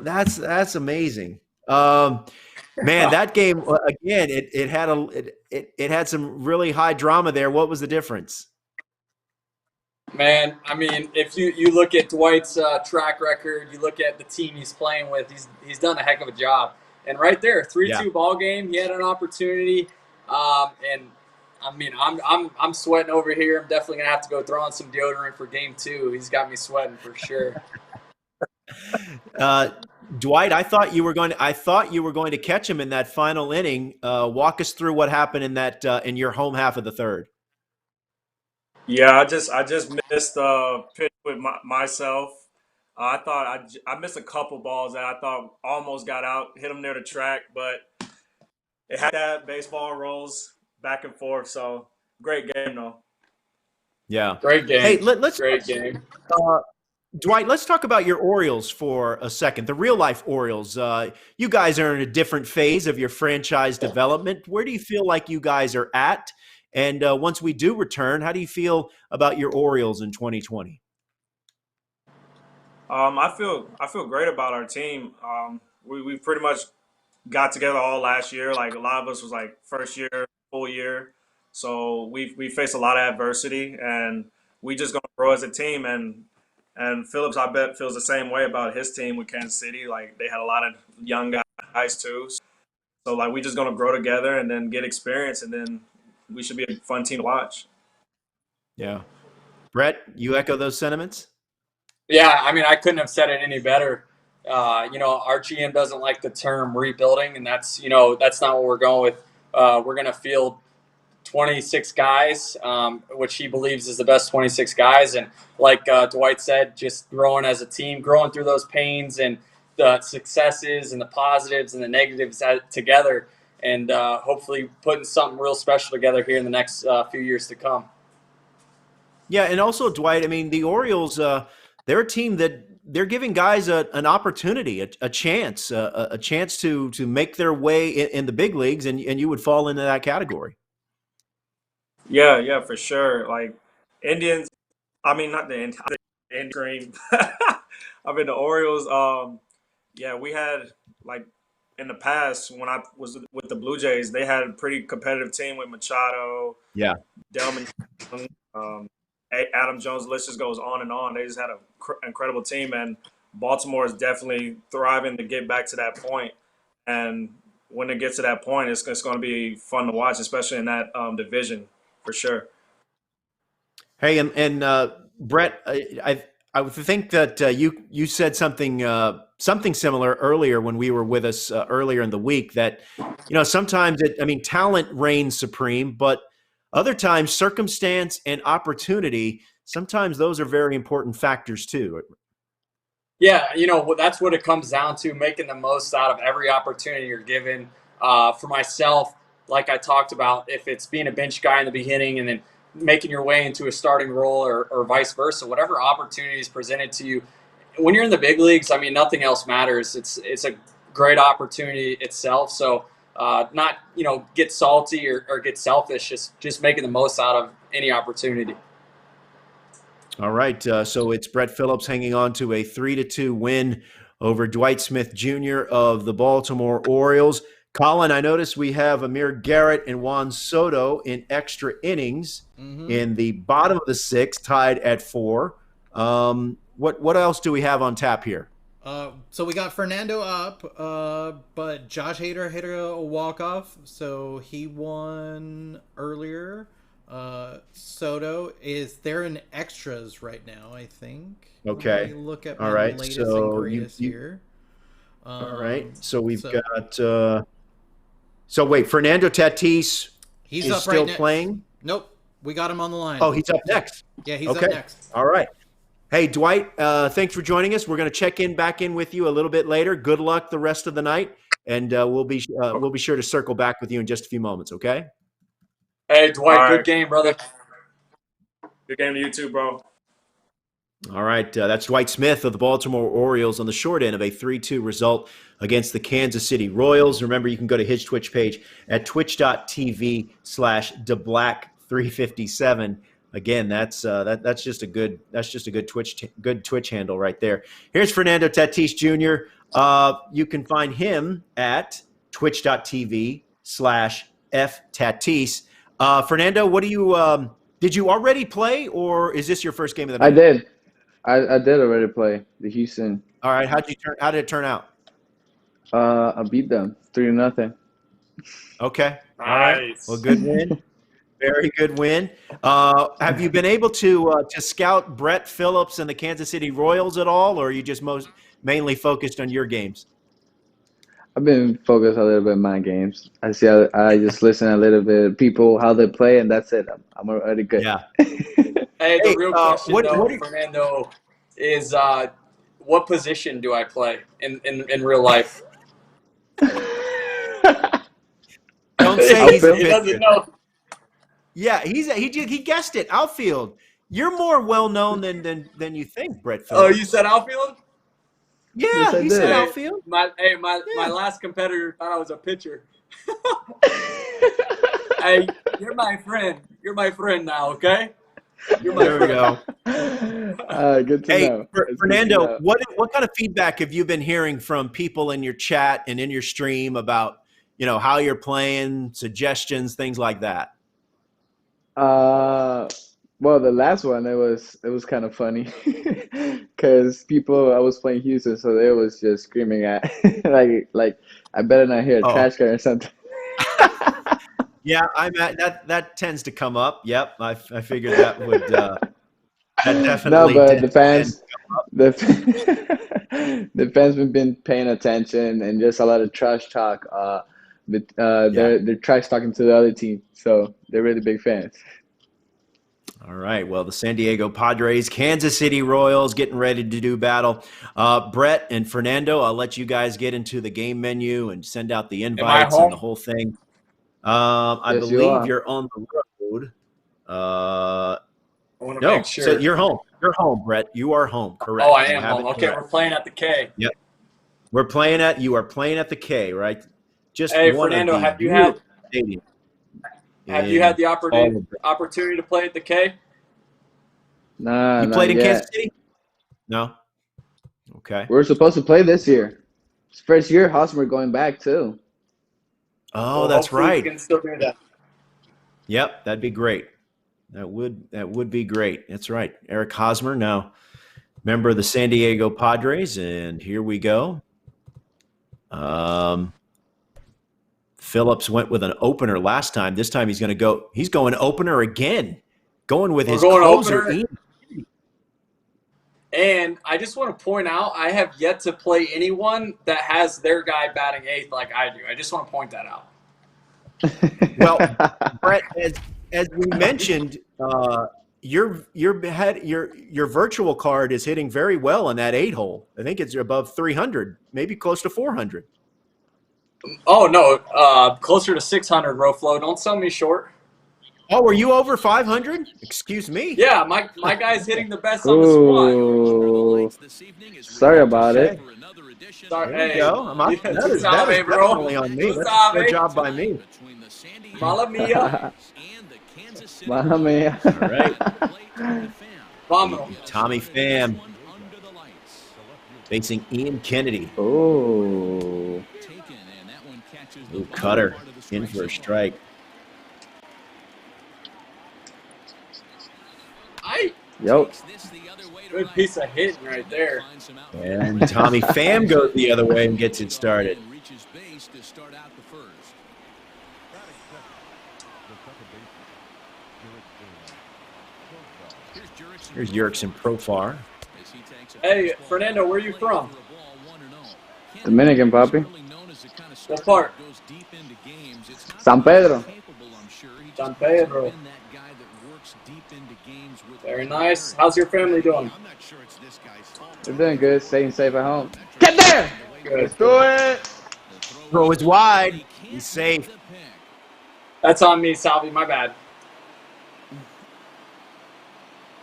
That's amazing. Man, that game again. It had some really high drama there. What was the difference? Man, I mean, if you look at Dwight's track record, you look at the team he's playing with, he's done a heck of a job. And right there, 3-2 ball game, he had an opportunity. And I mean, I'm sweating over here. I'm definitely gonna have to go throw on some deodorant for game 2. He's got me sweating for sure. Dwight, I thought you were going to catch him in that final inning. Walk us through what happened in your home half of the third. Yeah, I just missed pitch with myself. I thought I missed a couple balls that I thought almost got out, hit them near the track, but it had that baseball rolls back and forth. So great game though. Yeah, Great game. Hey, let's great game. Dwight, let's talk about your Orioles for a second. The real life Orioles. You guys are in a different phase of your franchise development. Where do you feel like you guys are at? And once we do return, how do you feel about your Orioles in 2020? I feel great about our team. we pretty much got together all last year. Like a lot of us was like first year, full year. So we faced a lot of adversity, and we just gonna grow as a team. And Phillips, I bet, feels the same way about his team with Kansas City. Like they had a lot of young guys too. So like we just gonna grow together and then get experience, and then we should be a fun team to watch. Yeah. Brett, you echo those sentiments? Yeah, I mean, I couldn't have said it any better. Our GM doesn't like the term rebuilding, and that's not what we're going with. We're going to field 26 guys, which he believes is the best 26 guys. And like Dwight said, just growing as a team, growing through those pains and the successes and the positives and the negatives together, and hopefully putting something real special together here in the next few years to come. Yeah, and also Dwight, I mean, the Orioles, they're a team that they're giving guys an opportunity, a chance, a chance to make their way in the big leagues, and you would fall into that category. Yeah, for sure. Like Indians, I mean not the Indian cream. I mean the Orioles. Yeah, we had like in the past when I was with the Blue Jays, they had a pretty competitive team with Machado, Yeah. Delman, um, Adam Jones. The list just goes on and on. They just had an incredible team, and Baltimore is definitely thriving to get back to that point. And when it gets to that point, it's going to be fun to watch, especially in that division for sure. Hey, and Brett, I would think that you said something similar earlier when we were with us earlier in the week that sometimes talent reigns supreme, but other times circumstance and opportunity, sometimes those are very important factors too. Yeah, that's what it comes down to, making the most out of every opportunity you're given. For myself, like I talked about, if it's being a bench guy in the beginning and then making your way into a starting role or vice versa, whatever opportunity is presented to you, when you're in the big leagues, I mean, nothing else matters. It's a great opportunity itself. So not, get salty or get selfish, just making the most out of any opportunity. All right, so it's Brett Phillips hanging on to a 3-2 win over Dwight Smith Jr. of the Baltimore Orioles. Colin, I noticed we have Amir Garrett and Juan Soto in extra innings in the bottom of the sixth, tied at 4. What else do we have on tap here? So we got Fernando up, but Josh Hader hit a walk-off, so he won earlier. Soto they're in extras right now, I think. Okay. Let me look at my latest and greatest here. All right. So we've got so wait, Fernando Tatis he's is up still right playing? Nope. We got him on the line. Oh, he's up next. Yeah, he's up next. All right. Hey, Dwight, thanks for joining us. We're going to check back in with you a little bit later. Good luck the rest of the night, and we'll be sure to circle back with you in just a few moments, okay? Hey, Dwight, All good right. game, brother. Good game to you too, bro. All right, that's Dwight Smith of the Baltimore Orioles on the short end of a 3-2 result against the Kansas City Royals. Remember, you can go to his Twitch page at twitch.tv/theblack357. Again, that's just a good Twitch handle right there. Here's Fernando Tatis Jr. You can find him at twitch.tv/ftatis. Fernando, what do you did you already play, or is this your first game of the night? I did. I did already play the Houston. All right, how did it turn out? I beat them 3-0. Okay. Nice. All right. Well, good win. Very good win. Have you been able to scout Brett Phillips and the Kansas City Royals at all, or are you just mainly focused on your games? I've been focused a little bit on my games. I just listen a little bit people how they play, and that's it. I'm already good. Yeah. Hey, the real question, Fernando, is what position do I play in real life? Don't say he's a pitcher. He doesn't know. Yeah, he guessed it. Outfield. You're more well known than you think, Brett Phillips. Oh, you said outfield? Yeah, Yes, he said Hey, outfield. my last competitor thought I was a pitcher. Hey, you're my friend. You're my friend now, okay? You're my There we friend. go. Good to Hey, know. It's good to Fernando, know. what kind of feedback have you been hearing from people in your chat and in your stream about, how you're playing, suggestions, things like that? Well, the last one it was kind of funny because people I was playing Houston, so they was just screaming at like I better not hear a Oh, trash can or something. yeah, I'm at that tends to come up. Yep, I figured that would that No, definitely but did the tend. fans, the the fans have been paying attention and just a lot of trash talk. But Yeah. they're trash talking to the other team, so they're really big fans. All right. Well, the San Diego Padres, Kansas City Royals getting ready to do battle. Brett and Fernando, I'll let you guys get into the game menu and send out the Am I invites and the home? whole thing. I Yes, you believe are. you're on the road. I want to make No, so sure. you're home. You're home, Brett. You are home. Oh, Correct. I You am have home. it Okay, correct. we're playing at the K. Yep. You are playing at the K, right? Just Hey, one of Fernando, the beautiful stadiums have you had in the all of. opportunity to play at the K? Nah, You played not in Kansas yet. City? No. Okay. We're supposed to play this year. It's first year. Hosmer going back too. Oh, Well, that's hopefully we right. can still do that. Yep, that'd be great. That would be great. That's right. Eric Hosmer, now member of the San Diego Padres, and here we go. Phillips went with an opener last time. This time he's going opener again, going with We're his going closer, opener. Ian. And I just want to point out, I have yet to play anyone that has their guy batting eighth like I do. I just want to point that out. Well, Brett, as we mentioned, your virtual card is hitting very well on that 8-hole. I think it's above 300, maybe close to 400. Oh, no, closer to 600, Roflo. Don't sell me short. Oh, were you over 500? Excuse me. Yeah, my guy's hitting the best on the squad. Ooh, sorry about Okay. it. Sorry, There you hey, go. tu That is sabe, bro. definitely on me. Tu That's a fair sabe. job by me. Mala mia. Mamma mia. All right. Vámonos. Tommy Pham facing Ian Kennedy. Oh, Ooh, cutter in for a strike. yo. Good piece of hitting right there. And Tommy Pham goes the other way and gets it started. Here's Yerkson Profar. Hey, Fernando, where are you from? Dominican, papi. What part? San Pedro. San Pedro. Very nice. How's your family doing? They're doing good. Staying safe at home. Get there. Good. Let's do it. Throw is wide. He's safe. That's on me, Salvi. My bad.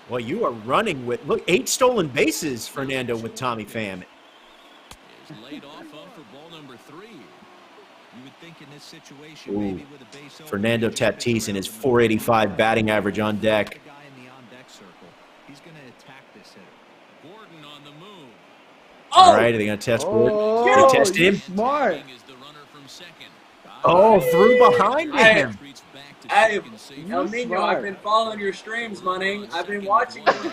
Well, you are running with, look, 8 stolen bases, Fernando, with Tommy Pham. Ooh, Fernando Tatis and his .485 batting average on deck. All right, are they going to test Oh, They tested you're him. smart. Oh, through behind him. Hey, El Nino, I've been following your streams, Manning. I've been watching you.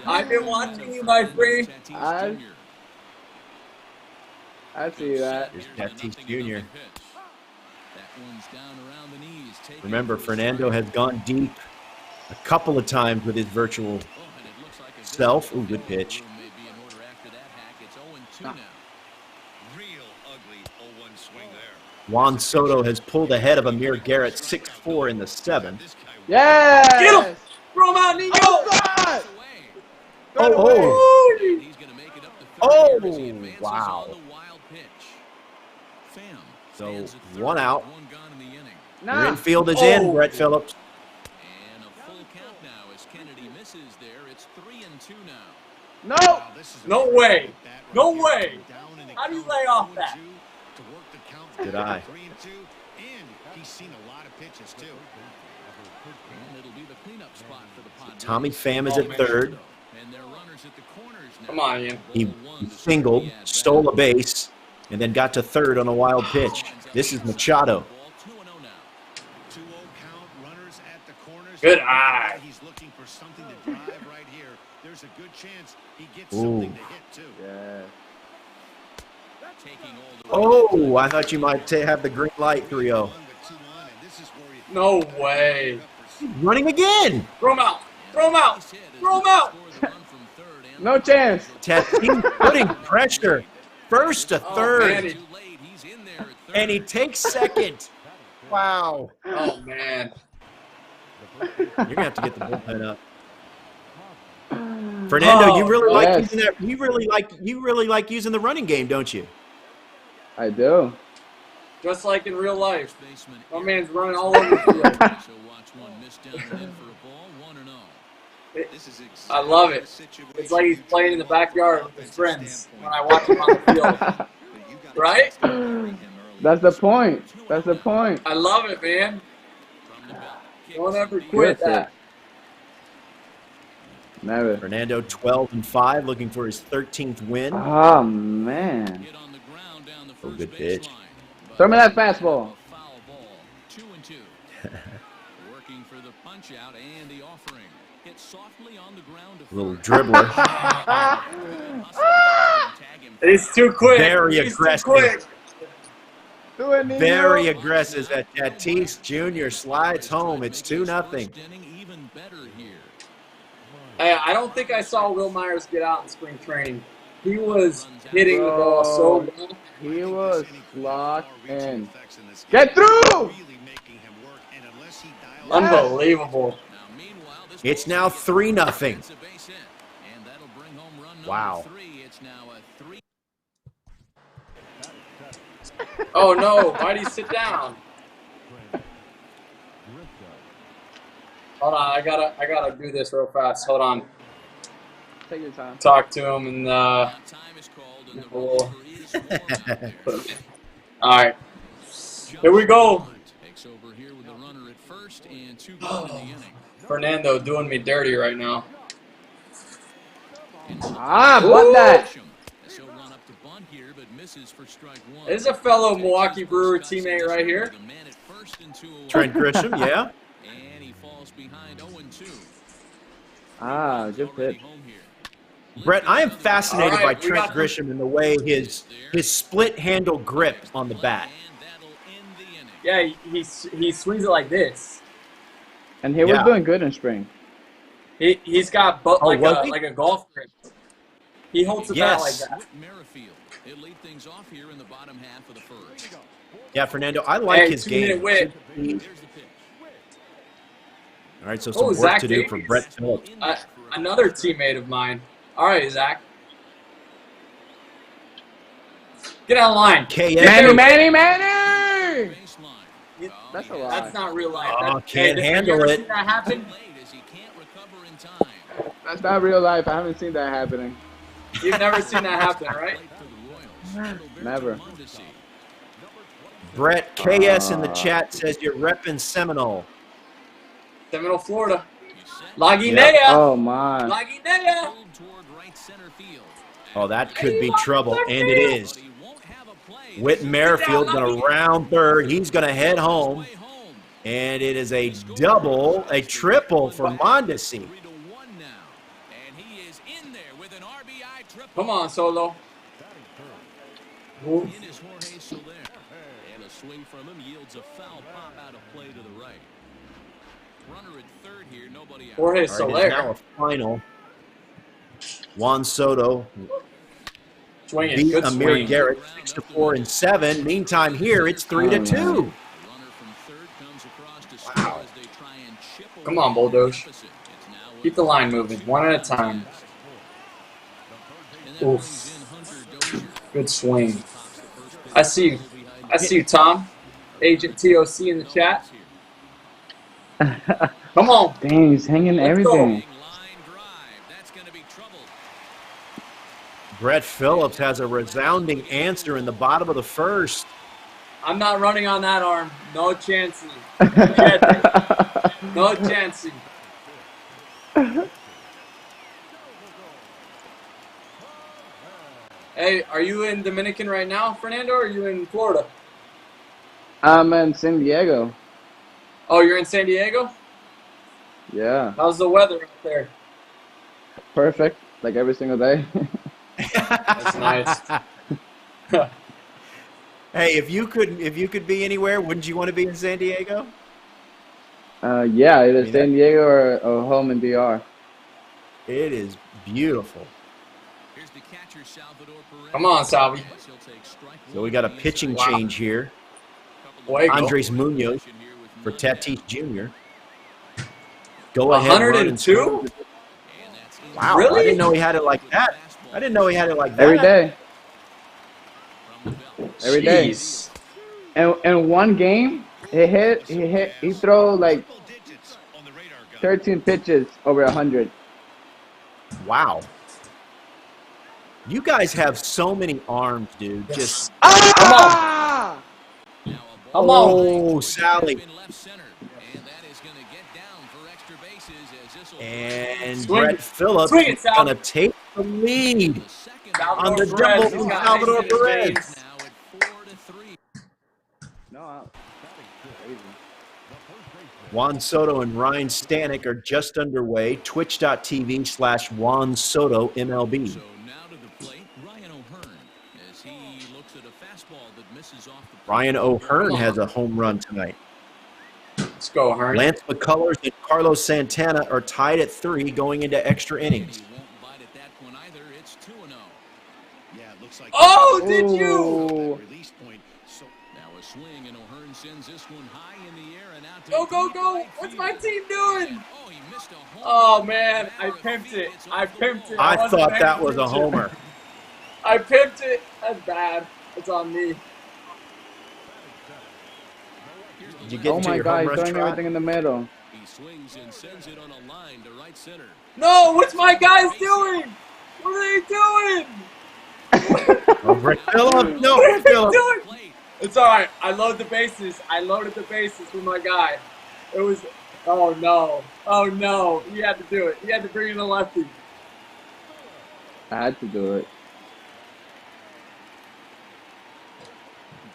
I've been watching you, my friend. I see that. Here's Tatis Jr. Remember, Fernando has gone deep a couple of times with his virtual self. Ooh, good pitch. Juan Soto has pulled ahead of Amir Garrett 6-4 in the 7th. Yes. Get him! Throw him out, Nino! Oh, wow. So, 1 out. Your infield is in, Brett Phillips. No. No way. No way. How do you lay off that? Good eye. And it'll be the cleanup spot for the Padres. Tommy Pham is at third. And their runners at the corners now. Come on, Ian. He singled, stole a base, and then got to third on a wild pitch. This is Machado. Good eye. He's looking for something to drive right here. There's a good chance he gets Ooh. something to hit too. Yeah. Oh, I thought you might have the green light, 3-0. No way. Running again. Throw him out. Throw him out. Throw him out. No chance. Tatis putting pressure. First to Oh, third. man, And he takes second. Wow. Oh, man. You're gonna have to get the bullpen up. Fernando, you really like yes. using that. You really like using the running game, don't you? I do. Just like in real life. My man's running all over the field. I love it. It's like he's playing in the backyard with his friends when I watch him on the field. Right? That's the point. That's the point. I love it, man. Don't ever quit that. Never. Fernando 12-5, looking for his 13th win. Oh man. Oh, good pitch. Throw me that fastball. Working for the punch out and the offering. Hit softly on the ground. Little dribbler. He's too quick. Very He's aggressive. Too quick. Very aggressive. That Tatis Jr. slides home. It's 2-0. Hey, I don't think I saw Will Myers get out in spring training. He was hitting the ball so well. He was locked in. Get through! Unbelievable. It's now 3-0. Wow. Oh no! Why'd he sit down? Hold on, I gotta do this real fast. Hold on. Take your time. Talk to him and we'll put him in. All right. Here we go. Fernando doing me dirty right now. Ah, but that. This is a fellow Milwaukee Brewer teammate right here. Trent Grisham, yeah. Ah, good pitch. Brett, I am fascinated All right, by Trent Grisham and the way his split handle grip on the bat. Yeah, he swings it like this. And he was doing good in spring. He's got like a golf grip. He holds the bat like Yes. that. He'll lead things off here in the bottom half of the first. Yeah, Fernando, I like his 2-minute game. whip. All right, so some work Zach to do Davies. for Brett Phillips. Another teammate of mine. All right, Zach. Get out of line. Manny! That's a lie. That's not real life. Oh, Hey, can't have you handle ever it. seen that happen? That's not real life. I haven't seen that happening. You've never seen that happen, right? Never. Brett KS in the chat says you're repping Seminole. Seminole, Florida. La Guinea. Oh my. La Guinea. Oh, that could be trouble, and it is. Whit Merrifield going to round third. He's going to head home. And it is a triple for Mondesi. Come on, Solo. In is Jorge Soler. And a swing from him yields a foul pop out of play to the right. Runner at third here, nobody out. Jorge All right, Soler. it's now a final. Juan Soto Swinging. beat Good Amir swing. Garrett 6-4 and 7. Meantime, here it's 3-2. Wow. Come on, Bulldoge. Keep the line moving, one at a time. Oof. Good swing. I see you, Tom. Agent TOC in the chat. Come on. Dang, he's hanging Let's everything. Brett Phillips has a resounding answer in the bottom of the first. I'm not running on that arm. No chances. Forget it. No chance. Hey, are you in Dominican right now, Fernando, or are you in Florida? I'm in San Diego. Oh, you're in San Diego? Yeah, How's the weather out there? perfect. Like every single day. That's nice. Hey, if you could be anywhere, wouldn't you want to be in San Diego? Yeah, I either mean, that San Diego or home in DR. it is beautiful. Here's the catcher, Salvador Perez. Come on, Salvi. As he'll take strike So we one got a on the pitching inside. Wow. change here. Couple of Fuego. Andres Munoz action here with for none down. Tatis Jr. Go ahead run and 102? score. And that's Wow, I Really? didn't know he had it like that. I didn't know he had it like Every that. day. from the belt. Every day. Jeez. And in one game, he throw like 13 pitches over 100. Wow. You guys have so many arms, dude. Just Come on. Ah! Now a Come ball on. oh, Sally. in left center, and that is going to get down for extra bases as this will And Swing Brett it. Phillips Swing it, is Sal. gonna take the lead the second on the Salvador double Perez. He's from got Salvador ice in his Perez. veins. now at 4-3. No, crazy. Juan Soto and Ryan Stanek are just underway. Twitch.tv/Juan Soto MLB. So now to the plate, Ryan O'Hearn, as he looks at a fastball that misses off the plate. Ryan O'Hearn Come on. has a home run tonight. Let's go, Hearn. Lance McCullers and Carlos Santana are tied at 3 going into extra innings. He won't bite at that one either. It's 2-0. Yeah, it looks like Oh, did you? Ooh. release point. So Now a swing, and O'Hearn sends this one high in the air and out to Go, go, deep go. right What's field. my team doing? Oh, he missed a home Oh, run. man. I Matter of pimped feet, it. it's I off the pimped it. wall. I wasn't thought paying that was a attention. homer. I pimped it. That's bad. It's on me. Did you get Oh into my your God, home he's run throwing trot? everything in the middle. He swings and sends it on a line to right center. No, what's my guys doing? What are they doing? Oh, Brett Phillips. No, What are Brett they Phillips. doing? Plate. It's all right. I load the bases. I loaded the bases with my guy. It was. Oh no. Oh no. He had to do it. He had to bring in a lefty. I had to do it.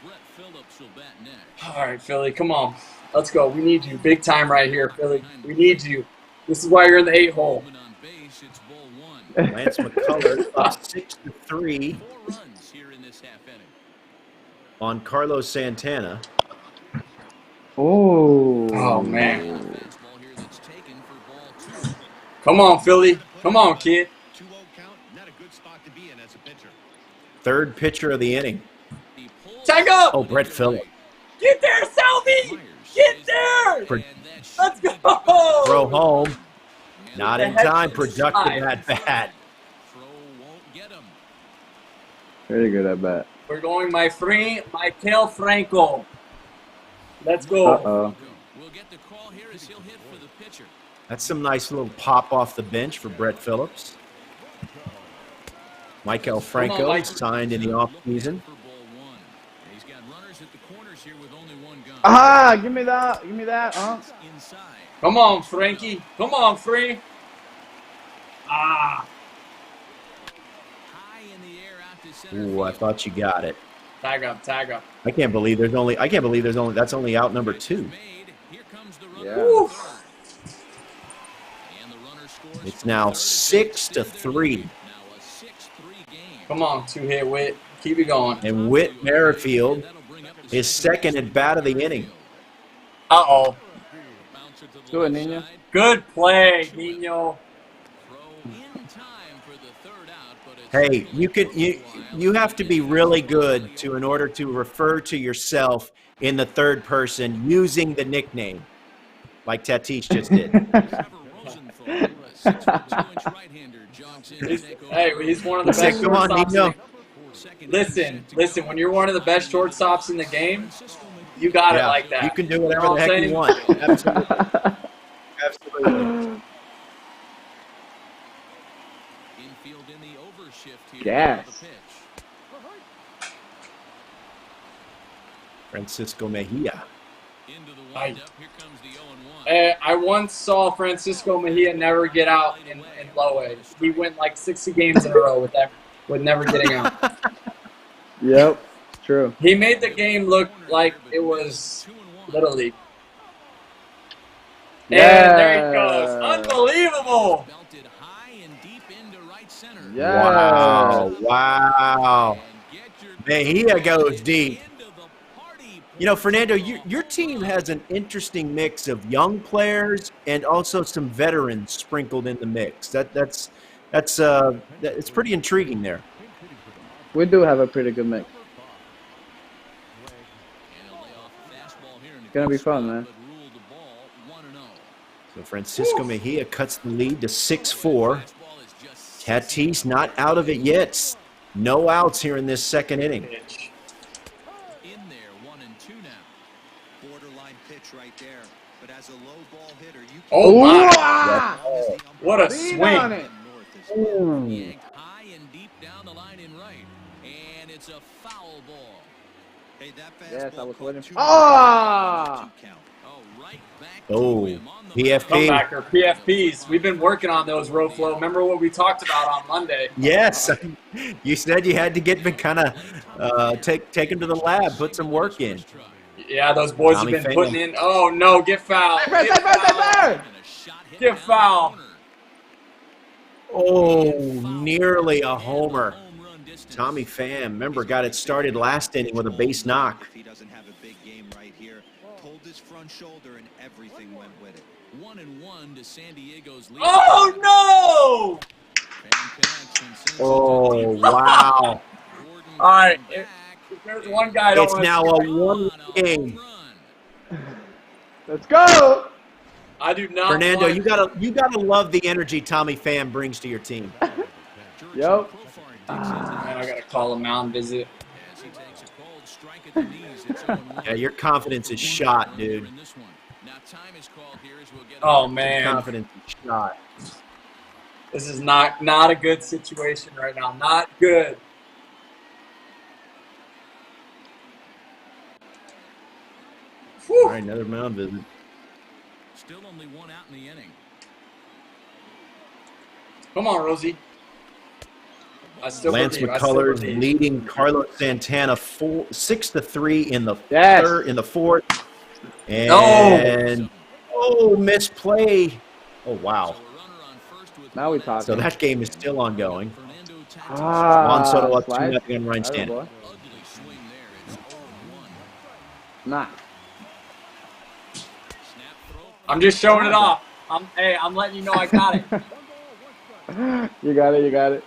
Brett Phillips will bat next. All right, Philly. Come on. Let's go. We need you. Big time right here, Philly. We need you. This is why you're in the 8-hole. Movement on base, it's ball one. Lance McCullers up 6-3 4 runs here in this half inning. on Carlos Santana. Oh. Oh man. Fastball here that's taken for ball 2. Come on, Philly. Come on, kid. 2-0 count, not a good spot to be in as a pitcher. Third pitcher of the inning. He pulls Tag up. Oh, Brett Phillips. Get there, Salvi. Myers Get is there. For- and that should Let's be go. deep in Throw the home. And Not the in heck time. is Productive this at bat. Throw won't get him. Very good at bat. We're going my free Michael Franco. Let's go. Uh-oh. We'll get the call here as he'll hit for the pitcher. That's some nice little pop off the bench for Brett Phillips. Michael Franco Mike. signed in the offseason. For ball 1. And he's got runners at the corners here with only one gun. Ah, give me that. Give me that. Inside. Come on, Frankie. Come on, Free. Ah. High in the air out to center Ooh, I field. thought you got it. Tag up, tag up. I can't believe that's only out number 2. Made. Here comes the runner. Yeah. Woo. And the runner scores It's from now third to 6-3. Now a 6-3 game. Come on, 2-hit Wit. Keep it going. And Whit Merrifield, That'll bring up the his second at bat of the inning. Uh-oh. Bouncer to the Do it, left Nino. side. Good play, Nino. Throw in time for the third out, but it's Hey, you have to be really good in order to refer to yourself in the third person using the nickname, like Tatis just did. Trevor Rosenthal, a 6'2" right-hander, jogs in to take over. Hey, he's one of the He said, best "Come on, shortstops. Nino." in the- Listen. When you're one of the best shortstops in the game, you got it like that. You can do whatever know the what heck I'm you saying? want. Absolutely. Absolutely. Infield in the overshift here. Yes. for the pitch. Francisco Mejia. Into the Aye. windup. Here comes the 0-1. I once saw Francisco Mejia never get out in low A. He went like 60 games in a row with never getting out. Yep, true. He made the game look like it was Little League. And there he goes. Unbelievable. Belted high and deep into right center. Yes. Wow. And get your Mejia goes deep. into the party. You know, Fernando, your team has an interesting mix of young players and also some veterans sprinkled in the mix. That's it's pretty intriguing there. We do have a pretty good mix. And a layoff fastball here in the It's gonna be first fun, spot, man. but ruled the ball 1-0. So Francisco Mejia cuts the lead to 6-4. Fastball is just Tatis not out of it yet. No outs here in this second inning. in there, 1-2 now. Borderline pitch right there. But as a low ball hitter, you Oh, my. Ah! What a Lean on swing. it. Yanked high and deep down the line in right. And it's a foul ball. Hey, that Yes, I fastball was caught waiting. too Ah! two count. Oh, right back to Oh, him on the PFP. Comebacker, PFPs. We've been working on those, Roflo. Remember what we talked about on Monday? Yes, you said you had to get me kind of take him to the lab, put some work in. Yeah, those boys Tommy have been Pham. putting in. Oh, no, get foul. Hey, Get foul. And a shot hit Get down the foul. corner. Oh, nearly a homer. Home run distance. Tommy Pham, remember, got it started last inning with a base knock. If he doesn't have a big game right here, pulled his front shoulder and everything went with it. 1-1 to San Diego's lead. Oh, no. Pham connects and sends it to Oh, deep. wow. Gordon All right, coming back. If there's one guy I don't It's want now to a On one a game. home run. Let's go. I do not Fernando, want you gotta love the energy Tommy Pham brings to your team. Yep. Man, I got to call a mound visit. As he takes a cold strike at the knees, it's 0-1. Yeah, your confidence is shot, dude. In this one. Now time is called here as we'll get Oh, on. man. Confidence is shot. This is not a good situation right now. Not good. All right, another mound visit. Still only one out in the inning. Come on, Rosie. I still Lance believe. I still McCullers believe. leading Carlos Santana 6-3 in the Yes. fourth. And No. misplay. Oh wow. So a runner on first with Now we one out. talk. So that game is still ongoing. Fernando Tatis. Ah, Juan Soto up slide. 2-0 on Ryan Atta Stanton. boy. Ugly swing there. It's 0-1. Nah. Snap throw. I'm just showing it off. I'm letting you know I got it. You got it. You got it.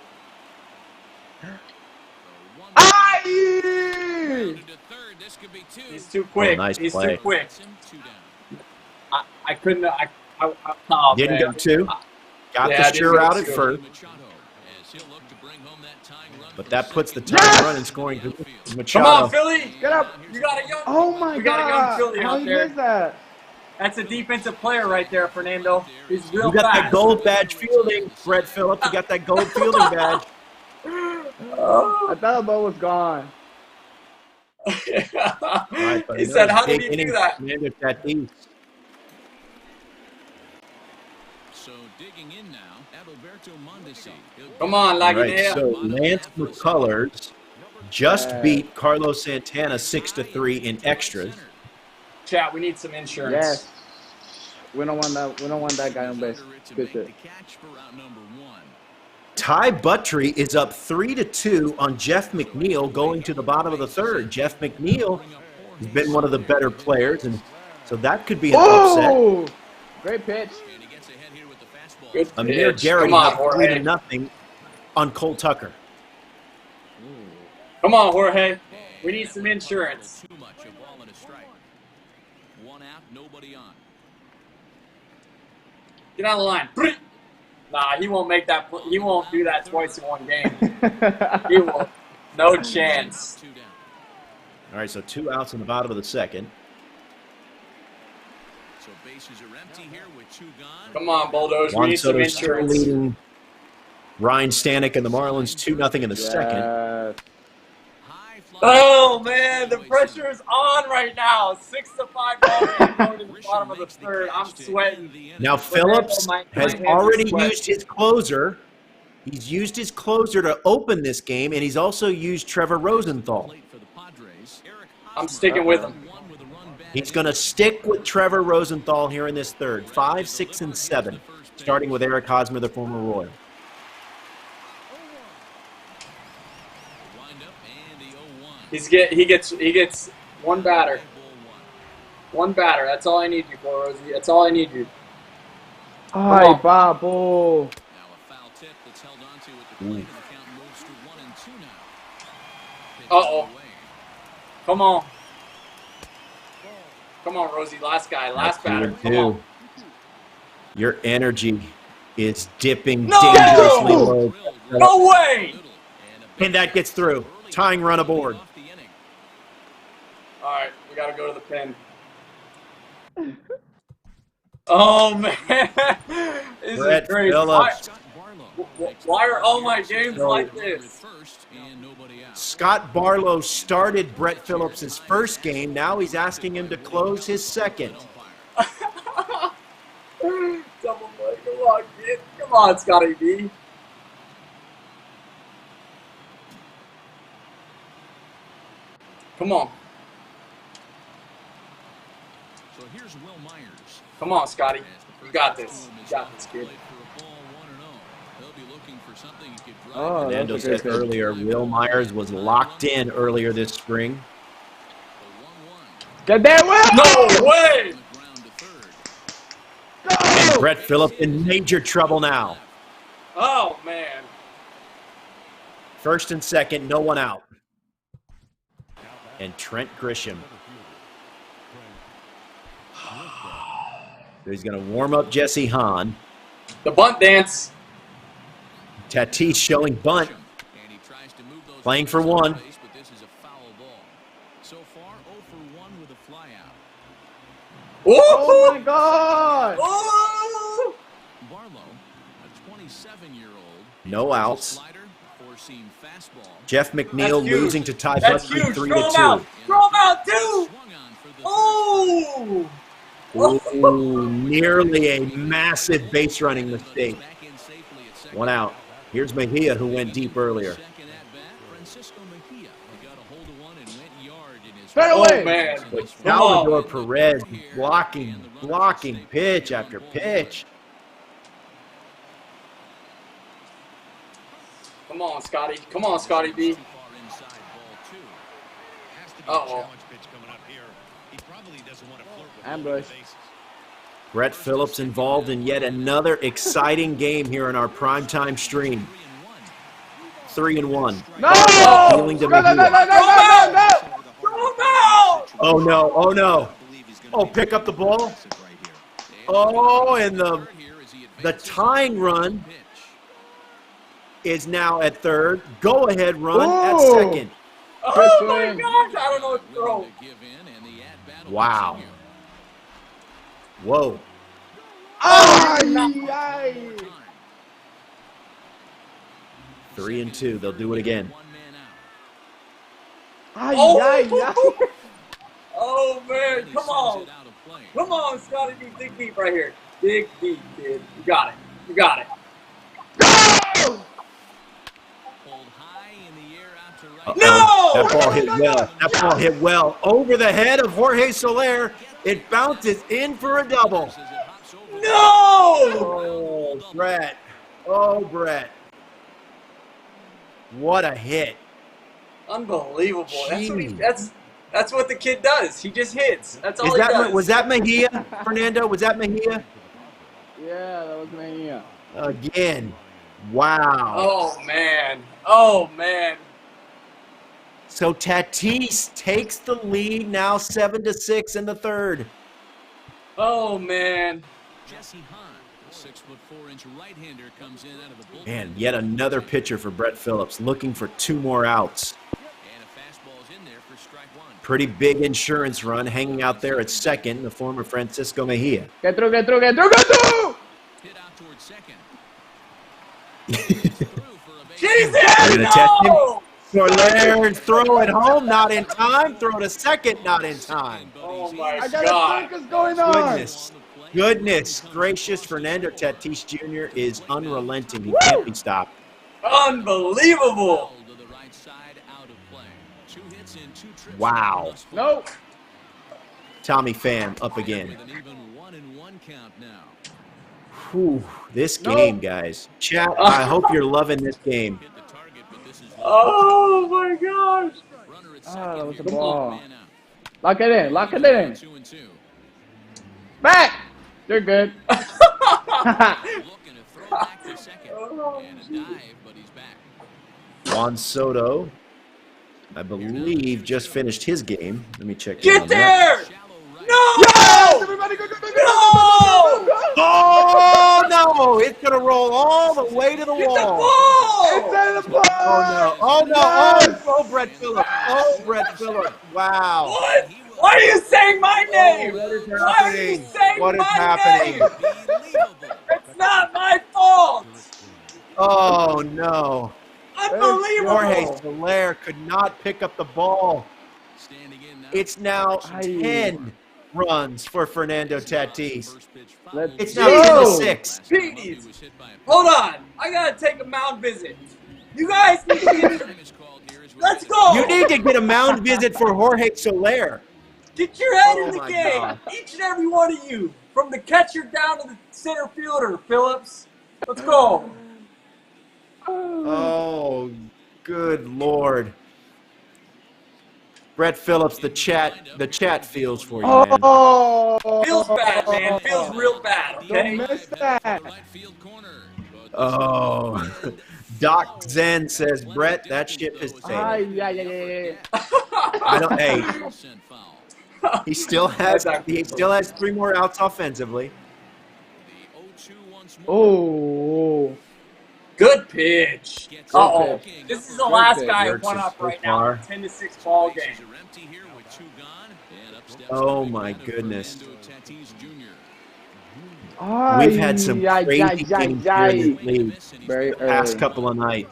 Grounded to third. This could be two. He's too quick. nice He's play. too quick. Gets him 2 down. I couldn't. Oh, Didn't man. go two. Got Yeah, the didn't sure go out at two. first, Machado, as he'll look to bring home that tying run but for that second. puts the tying run in scoring position. Come Machado. on, Philly. Get up. You got a young. Oh my We got a young God. Philly How out you there. missed that? That's a defensive player right there, Fernando. He's real You got fast. that gold badge fielding, Brett Phillips. You got that gold fielding badge. I thought the ball was gone. All right, but He said, another "How did big he do inning that?" for Fernando Tatis. So digging in now, Adalberto Mondesi. He'll Come get on, it. All right, Laguinea. so Lance McCullers just Yes. beat Carlos Santana 6-3 in extras. Chat, we need some insurance. Yes. We don't want that. We don't want that guy on base. To Good make shit. the catch for route number 1. Ty Buttry is up 3-2 on Jeff McNeil going to the bottom of the third. Jeff McNeil has been one of the better players, and so that could be an upset. Oh! Great pitch. And he gets ahead here with the fastball. Good Amir pitch. Garrett Come on, up Jorge. 3-0 on Cole Tucker. Come on, Jorge. We need some insurance. Too much, a ball and a strike. 1 out, nobody on. Get on the line. Nah, he won't make that. He won't do that twice in one game. He will. No chance. 2 down. All right, so 2 outs in the bottom of the second. So bases are empty here with 2 gone. Come on, Bulldogs. We Juan need some Soto still insurance. leading Ryan Stanek and the Marlins 2-0 in the second. Yes. High Oh man, the pressure is on right now. 6-5 ball game going to the bottom of the third. I'm sweating. Now Phillips My has hands are already sweating. used his closer. He's used his closer to open this game, and he's also used Trevor Rosenthal. I'm sticking with him. He's going to stick with Trevor Rosenthal here in this third. 5, 6, and 7, starting with Eric Hosmer, the former Royal. He gets one batter. One batter. That's all I need you for, Rosie. That's all I need you. Ay, papo. Uh-oh. Come on. Come on, Rosie. Last guy. Last batter. Come on. Your energy is dipping dangerously low. No way! And that gets through. Tying run aboard. All right, we got to go to the pen. Oh, man. This Brett is crazy. Phillips. Why are all my games like this? Scott Barlow started Brett Phillips' first game. Now he's asking him to close his second. Double play. Come on, kid. Come on, Scotty B. Come on. So here's Will Myers. Come on, Scotty. You got this. You got this, kid. Oh, Fernando that's a said good pitch. earlier, Will Myers was locked in earlier this spring. Get there, Will! No way! And Brett Phillips in major trouble now. Oh, man. First and second, no one out. And Trent Grisham. He's going to warm up Jesse Hahn. The bunt dance. Tatis showing bunt. Playing for one. Oh, my God! Oh! No outs. Jeff McNeil That's huge. losing to Ty That's Buxton huge. 3-2. Throw him out. Throw him out, too. Oh! Ooh, nearly a massive base running mistake. One out. Here's Mejia, who went deep earlier. Straight Oh, away! man. But Come Salvador on. Perez blocking pitch after pitch. Come on, Scotty. Come on, Scotty B. Uh-oh. Ambush. Brett Phillips involved in yet another exciting game here in our primetime stream. 3-1. No! Dealing to No, no, no, no, Mejia. no, no, no! Throw him out. Oh, no. Oh, no. Oh, pick up the ball. Oh, and the tying run is now at third. Go-ahead run at Ooh. second. Oh, my gosh. I don't know what to throw. Wow. Whoa. Ay, ay. 3-2. They'll do it again. Ay, Oh. ay, ay. Oh, man. Come on. Come on, Scotty B. Dig deep right here. Dig deep, kid. You got it. You got it. Uh-oh. No! That ball hit well. That ball hit well. Over the head of Jorge Soler. It bounces in for a double. No! Oh, Brett. Oh, Brett. What a hit. Unbelievable. Jeez. That's what the kid does. He just hits. That's all Is he that does. was that Mejia, Fernando? Was that Mejia? Yeah, that was Mania. Again. Wow. Oh, man. Oh, man. So Tatis takes the lead now 7-6 in the third. Oh, man. Jesse Hahn, 6'4" right-hander, comes in out of the bullpen. And yet another pitcher for Brett Phillips, looking for 2 more outs. And a fastball is in there for strike one. Pretty big insurance run hanging out there at second, the former Francisco Mejia. Get through, get through, get through, get through! Hit out towards second. Jesus! They're gonna test him. No! Soler, throw it home, not in time. Throw to second, not in time. Oh my I got God. a circus going on. Goodness gracious, Fernando Tatis Jr. is unrelenting. He can't be stopped. Unbelievable. Wow. Nope. Tommy Pham up again. Whew, this game, guys. Chat, I hope you're loving this game. Oh my gosh. Ah, that was the ball. Lock it in. Lock it in. Back. You're good. Juan Soto, I believe, just finished his game. Let me check. in Get on that. there. No. Everybody go, go, go, go, No. Oh no! It's gonna roll all the way to the Get the wall. ball. Inside the post. Oh no! Oh no! Yes. Oh, Brett Phillips! Oh, Brett Phillips! Wow! What? Why are you saying my name? What is Why are you happening? saying What is my happening? name? It's not my fault. Oh no! Unbelievable. Jorge Soler could not pick up the ball. It's now 10 runs for Fernando Tatis. It's now 10-6. Petey's. Hold on. I gotta take a mound visit. You guys need to get. Let's go. You need to get a mound visit for Jorge Soler. Get your head Oh in the my game. God. Each and every one of you, from the catcher down to the center fielder, Phillips. Let's go. Oh, good Lord. Brett Phillips, the chat feels for you, man. Oh. Feels bad, man. Feels real bad. Okay. Don't miss that. Oh, Doc Zen says, Brett, that ship has sailed. Yeah. I don't. Hey, he still has 3 more outs offensively. Oh. Good pitch. Uh-oh. This is the last pitch. guy Hurts one us up so right now. far. 10-6 ball game. Oh my goodness. Ay, We've had some crazy games here in this league Very the past early. couple of nights.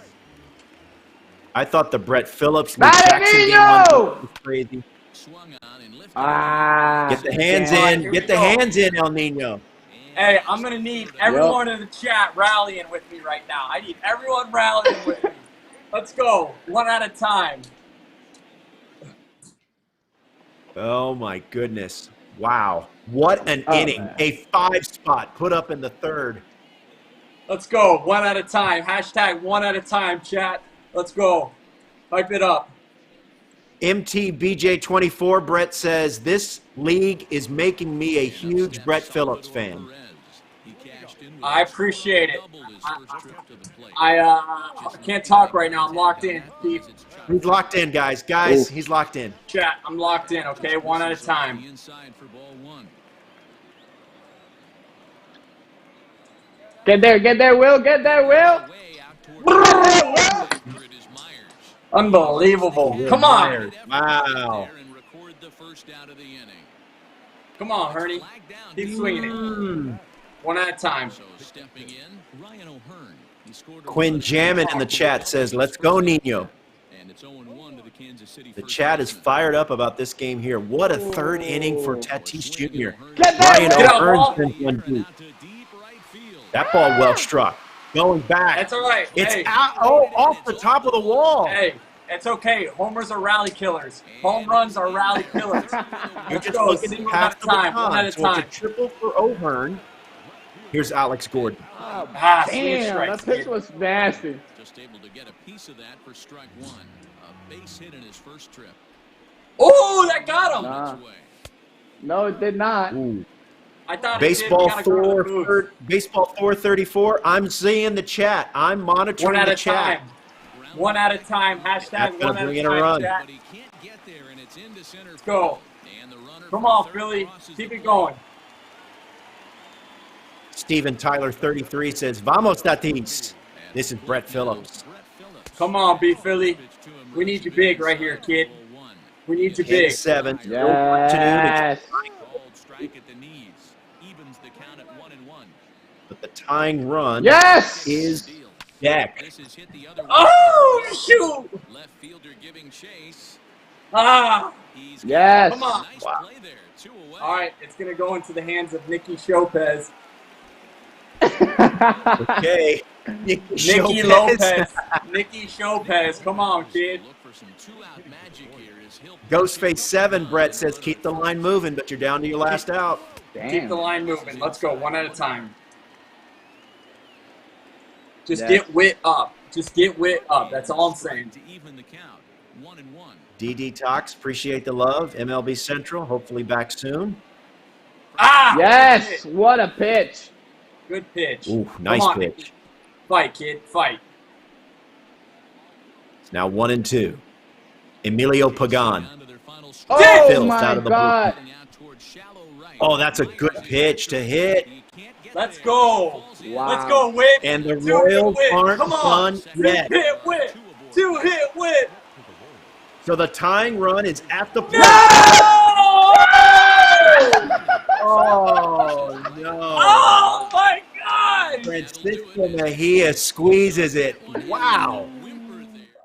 I thought the Brett Phillips Not a Jackson game Nino! was crazy. Ah. Get the hands Damn. in. Get the hands in, El Nino. Hey, I'm going to need everyone in the chat rallying with me right now. I need everyone rallying with me. Let's go. One at a time. Oh my goodness. Wow. What an Oh, inning. man. A 5 spot put up in the 3rd. Let's go. One at a time. Hashtag one at a time, chat. Let's go. Hype it up. MTBJ24 Brett says, this league is making me a huge Brett Phillips fan. I appreciate it. I can't talk right now. I'm locked in, Steve. He's locked in, guys. Guys, he's locked in. Chat, I'm locked in, okay? One at a time. Get there, Will. Get there, Will. Unbelievable. Come on. Wow. Come on, Herney. Keep swinging it. One at a time. Quinn Jammin in the chat says, let's go, Nino. The chat is fired up about this game here. What a 3rd inning for Tatis Jr. Get Ryan there, Get out, O'Hearn ball. sends one deep. That ball well struck. Going back. That's all right. It's Hey. out, off the top of the wall. Hey, it's okay. Homers are rally killers. Home runs are rally killers. You're Let's just go. looking Single past at the a time. baton. One at a So time. it's a triple for O'Hearn. Here's Alex Gordon. Ah, swing Damn, strikes. that pitch was nasty. Just able to get a piece of that for strike one. A base hit in his first trip. Oh, that got him. Nah. No, it did not. Ooh. I thought Baseball it did. We gotta go to the booth. Baseball 434. I'm seeing the chat. I'm monitoring One at the a chat. time. One at a time. Hashtag That's gonna one at bring a in a time. run. Chat. But he can't get there, and it's into center Let's go. field. And the runner Come from on, third Philly. crosses Keep the it going. Steven Tyler 33 says, Vamos, Tatis. This is Brett Phillips. Come on, B Philly. We need you big right here, kid. We need you big. 7. Yes. Called strike at the knees. Evens the count at 1-1. But the tying run Yes. is deck. This is hit the other way. Oh, shoot! Left fielder giving chase. Ah! He's Yes. Come on. nice play there. 2 away. All right, it's going to go into the hands of Nicky Lopez. Okay. Nicky Lopez. Nicky Lopez. Come on, kid. Look for some 2-out magic here as he'll Ghostface 7, Brett says, keep the line moving, but you're down to your last out. Keep the line moving. Let's go one at a time. Just Yeah. get wit up. Just get wit up. That's all I'm saying. to even the count. 1-1. DD Talks, appreciate the love. MLB Central, hopefully back soon. Ah! Yes. What a pitch. Good pitch. Ooh, Come nice on, pitch. Nicky. Fight, kid. Fight. It's now 1-2. Emilio Pagan. Down to their final stretch. Oh Phil's my out of the God. Out towards shallow right. Oh, that's a good pitch to hit. You can't get Let's there. go. Wow. Let's go, Wit. And the Two-hit Royals Wit. aren't Come on. done yet. Hit Wit. 2-hit Wit. So the tying run is at the plate. No! Oh, no. Oh, my God. Francisco Mejia squeezes it. Wow.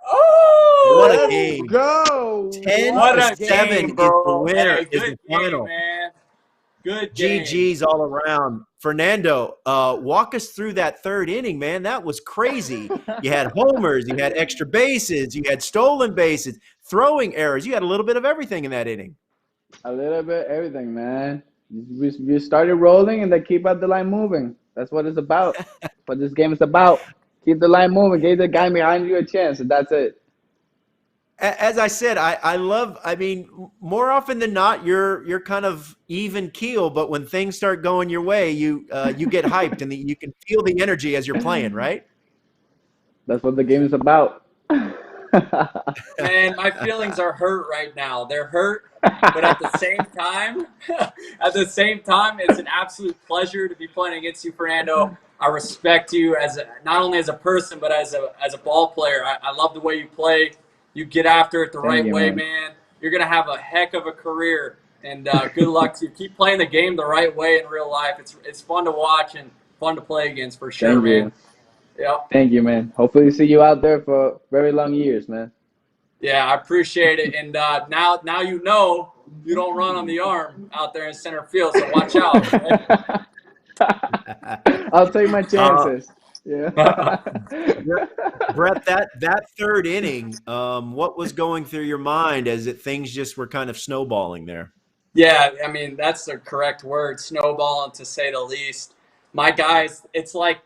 Oh! What a Let's game. go. 10 What to a 7 game, is bro. the winner, Hey, is good the final. game, man. Good game. GG's all around. Fernando, walk us through that third inning, man. That was crazy. You had homers, you had extra bases, you had stolen bases, throwing errors. You had a little bit of everything in that inning. A little bit everything, man. We started rolling and then keep up the line moving. That's what it's about. What this game is about. Keep the line moving. Give the guy behind you a chance, and that's it. As I said, I mean, more often than not, you're kind of even keel, but when things start going your way, you get hyped and you can feel the energy as you're playing, right? That's what the game is about. Man, my feelings are hurt right now. They're hurt, but at the same time, it's an absolute pleasure to be playing against you, Fernando. I respect you not only as a person, but as a ball player. I love the way you play. You get after it the Thank right you, way, man. You're gonna have a heck of a career, and good luck to you. Keep playing the game the right way in real life. It's fun to watch and fun to play against for sure, Thank you. man. Yep. Thank you, man. Hopefully see you out there for very long years, man. Yeah, I appreciate it. And now you know you don't run on the arm out there in center field, so watch out. I'll take my chances. Yeah. Brett, that third inning, what was going through your mind as things just were kind of snowballing there? Yeah, I mean, that's the correct word, snowballing to say the least. My guys, it's like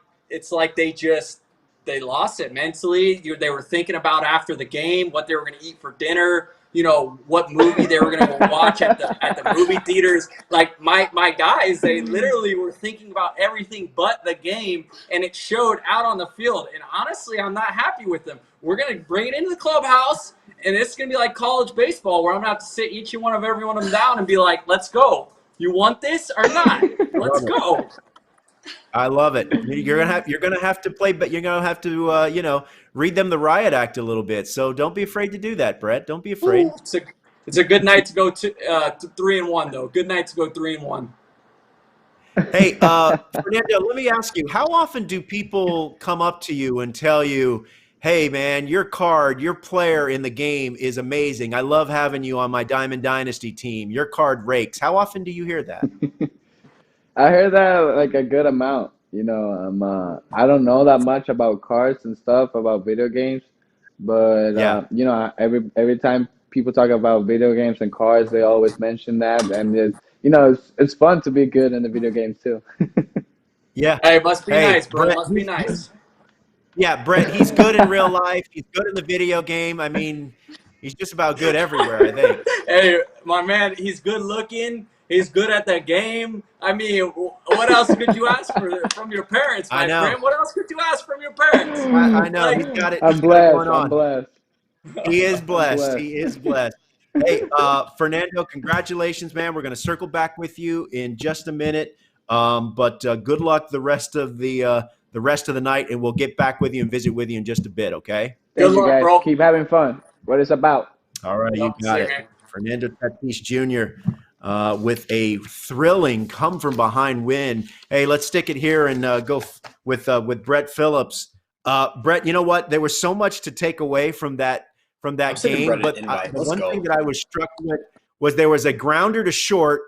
they lost it mentally. They were thinking about after the game what they were going to eat for dinner, what movie they were going to go watch at the movie theaters. Like my guys, they literally were thinking about everything but the game, and it showed out on the field. And honestly, I'm not happy with them. We're going to bring it into the clubhouse, and it's going to be like college baseball where I'm going to have to sit each every one of them down and be like, let's go. You want this or not? Let's go. I love it. You're gonna have to play, but you're gonna have to read them the riot act a little bit. So don't be afraid to do that, Brett. Don't be afraid. Ooh, it's a good night to go to 3-1 though. Good night to go 3-1. Hey, Fernando, let me ask you: how often do people come up to you and tell you, "Hey, man, your player in the game is amazing. I love having you on my Diamond Dynasty team. Your card rakes." How often do you hear that? I heard that like a good amount. I don't know that much about cards and stuff about video games, but Yeah. every time people talk about video games and cards, they always mention that, and it's fun to be good in the video games too. Yeah. Hey, it must be nice, bro. Brett, Must be nice. Yeah, Brett, he's good in real life. He's good in the video game. I mean, he's just about good everywhere, I think. Hey, my man, he's good looking. He's good at the game. I mean, what else could you ask from your parents, my friend? What else could you ask from your parents? I know. He's got it. I'm He's got it going blessed. on. I'm blessed. He is blessed. blessed. He is blessed. Hey, Fernando, congratulations, man. We're going to circle back with you in just a minute. But good luck the rest of the night, and we'll get back with you and visit with you in just a bit, okay? Thank you, luck, guys. bro. Keep having fun. What it's about. All right, you got it. Fernando Tatis Jr. With a thrilling come-from-behind win. Hey, let's stick it here and go with Brett Phillips. Brett, you know what? There was so much to take away from that sending game, Brett an but invite. the Let's one go. thing that I was struck with was there was a grounder to short,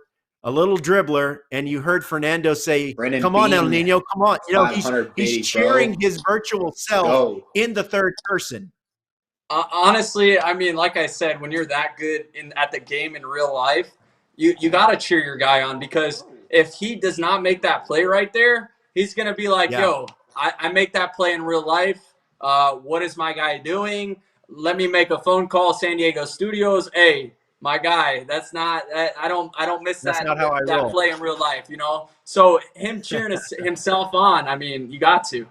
a little dribbler, and you heard Fernando say, Brandon "Come on, El Bean, Nino, come on!" You know, 500 he's bitty, cheering bro. his virtual Let's self go. in the third person. Honestly, I mean, like I said, when you're that good at the game in real life, you got to cheer your guy on, because if he does not make that play right there, he's going to be like, Yeah. yo, I make that play in real life. What is my guy doing? Let me make a phone call, San Diego Studios. Hey, my guy, that's not, I don't miss That's that not how I that roll. play in real life, you know? So him cheering himself on, I mean, you got to.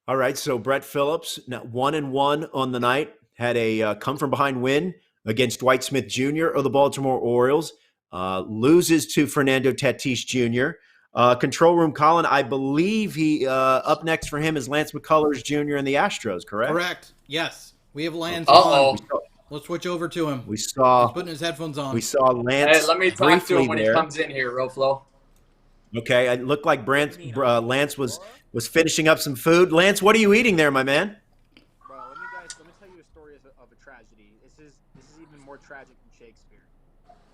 All right, so Brett Phillips, now 1-1 on the night, had a come from behind win against Dwight Smith Jr. of the Baltimore Orioles. Loses to Fernando Tatis Jr. Control room, Colin, I believe he up next for him is Lance McCullers Jr. and the Astros, correct? Correct. Yes, we have Lance Uh-oh. on. Let's switch over to him. We saw He's putting his headphones on. we saw Lance Hey, let me talk to briefly him when there. he comes in here, Roflo. Okay, it looked like Lance was finishing up some food. Lance, what are you eating there, my man? Bro, let me tell you a story of a tragedy. This is even more tragic than Shakespeare.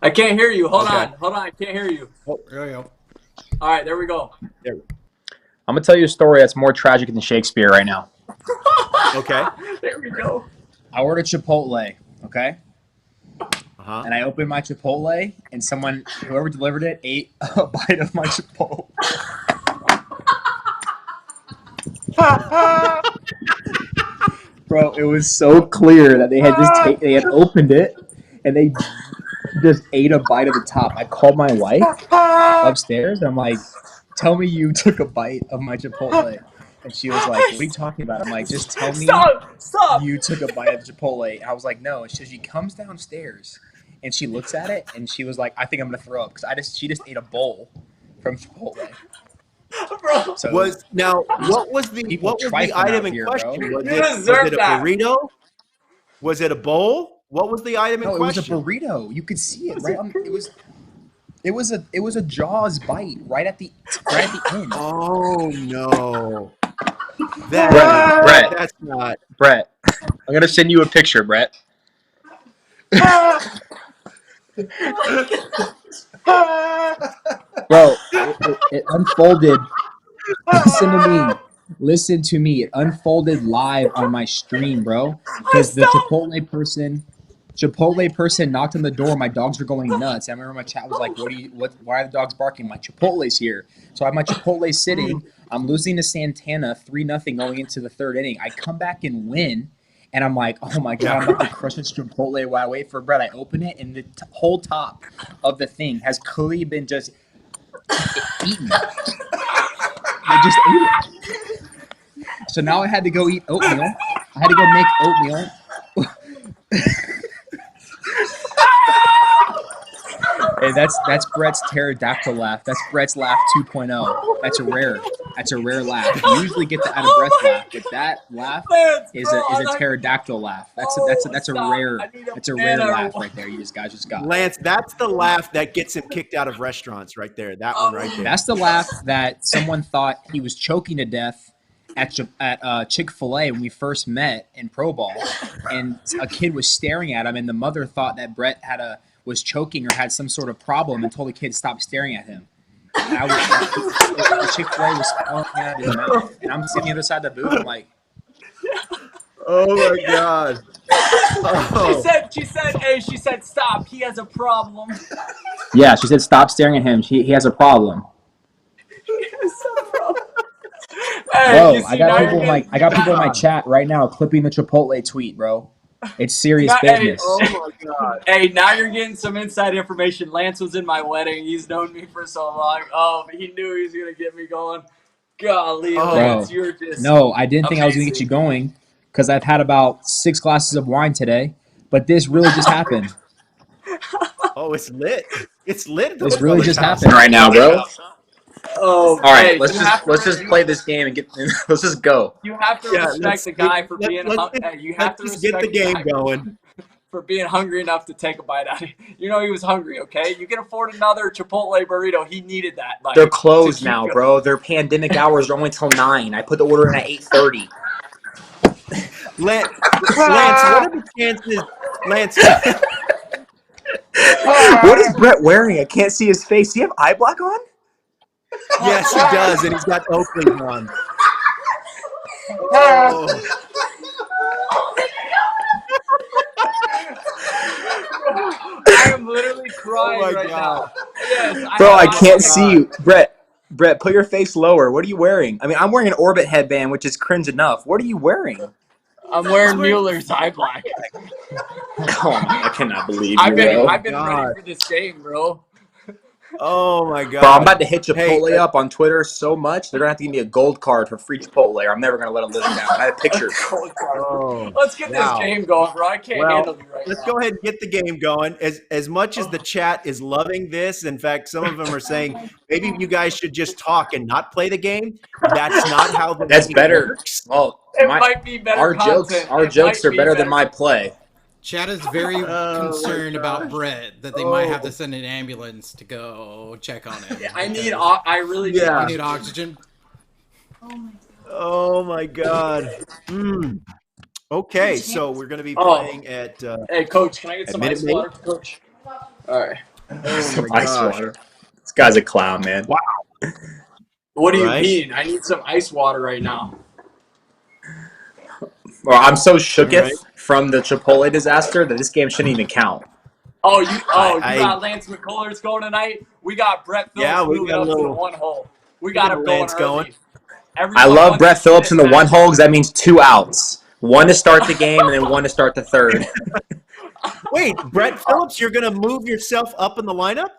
I can't hear you. Hold Okay. on, I can't hear you. Oh, there we go. All right, there we go. I'm gonna tell you a story that's more tragic than Shakespeare right now. Okay. There we go. I ordered Chipotle, okay? Uh-huh. And I opened my Chipotle, and whoever delivered it, ate a bite of my Chipotle. Bro, it was so clear that they had opened it, and they just ate a bite of the top. I called my wife upstairs, and I'm like, "Tell me you took a bite of my Chipotle." And she was like, "What are you talking about?" I'm like, "Just tell me Stop. you took a bite of Chipotle." And I was like, "No." And she comes downstairs, and she looks at it, and she was like, "I think I'm gonna throw up," because she just ate a bowl from Chipotle. Bro. So What was the trifling item out in here, question? bro. Was You it deserve a that. burrito? Was it a bowl? What was the item in No, it was a question? burrito. You could see it right on. It was a Jaws bite right at the end. Oh no. Brett. That's not. Brett, I'm gonna send you a picture, Brett. Bro, it unfolded. Listen to me. It unfolded live on my stream, bro. Because the Chipotle person knocked on the door. My dogs were going nuts. I remember my chat was like, why are the dogs barking? My Chipotle's here. So I have my Chipotle sitting. I'm losing to Santana 3-0 going into the third inning. I come back and win. And I'm like, oh my God, I'm about to crush this Chipotle while I wait for bread. I open it, and the whole top of the thing has clearly been just eaten. I just ate it. So now I had to go eat oatmeal. I had to go make oatmeal. Hey, that's Brett's pterodactyl laugh. That's Brett's laugh 2.0. That's a rare laugh. You usually get the out of breath laugh, but that laugh is a pterodactyl laugh. That's a rare laugh right there. You guys just got. Lance, that's the laugh that gets him kicked out of restaurants right there. That one right there. That's the laugh that someone thought he was choking to death at Chick-fil-A when we first met in Pro Ball, and a kid was staring at him, and the mother thought that Brett was choking or had some sort of problem, and told the kid to stop staring at him. And the Chick-fil-A was falling out of his mouth, and I'm sitting on the other side of the booth. I'm like, oh my God. Oh. She said, stop. He has a problem. yeah, she said, stop staring at him. He has a problem. Hey, bro, I got people in my chat right now clipping the Chipotle tweet, bro. It's serious business. Oh my God. Hey, now you're getting some inside information. Lance was in my wedding. He's known me for so long. Oh, but he knew he was gonna get me going. Golly, Lance, you're just no, I didn't think amazing. I was gonna get you going because I've had about 6 glasses of wine today, but this really just happened. Oh, it's lit. It's lit. This really just happened right now, bro. Oh, all right, hey, let's just play this game and get. Let's just go. You have to respect the guy for being. You have to respect get the game going. for being hungry enough to take a bite out of it. You know he was hungry, okay? You can afford another Chipotle burrito. He needed that. Like, They're to closed keep now, going. bro. Their pandemic hours are only till 9. I put the order in at 8:30. Lance, what are the chances? Lance, What is Brett wearing? I can't see his face. Does he have eye black on? yes, he does, and he's got Oakley on. Oh, I am literally oh crying my right God. now. Yes, I Bro, have I Oh my can't eyebrows. see God. you. Brett, put your face lower. What are you wearing? I mean, I'm wearing an Orbit headband, which is cringe enough. What are you wearing? I'm He's wearing wearing Mueller's eye black. Oh my, I cannot believe I've you, been Oh my bro. I've been ready God. for this game, bro. Oh my Bro, I'm God. about to hit Hey, Chipotle up on Twitter so much, they're going to have to give me a gold card for free Chipotle, or I'm never going to let them live down. I have pictures. oh, Let's get this wow. game going, bro. I can't Well, handle you right let's now. go ahead and get the game going. As much as the chat is loving this, in fact, some of them are saying maybe you guys should just talk and not play the game. That's not how the That's league better. works. Well, It might be better content. our It jokes might are be better than better. my play. Chat is very Oh my concerned about gosh. Brett that they might have to Oh, send an ambulance to go check on him. I need. because I really need yeah. you need oxygen. oxygen. Oh my God. Mm. Okay, so we're going to be Oh, playing at hey, coach, can I get some Minute ice Maid. water, coach? All right. Oh Some my ice gosh. water. This guy's a clown, man. Wow. What do you Right? mean? I need some ice water right now. Well, I'm so All shooketh right. from the Chipotle disaster that this game shouldn't even count. Oh, you I got Lance McCullers going tonight. We got Brett yeah, Phillips we moving got a up to the little one hole. We we got got a him going Lance going. early. I Everyone love wants Brett to see Phillips this in the one hole because matchup. that means 2 outs. One to start the game and then one to start the third. Wait, Brett Phillips, you're going to move yourself up in the lineup?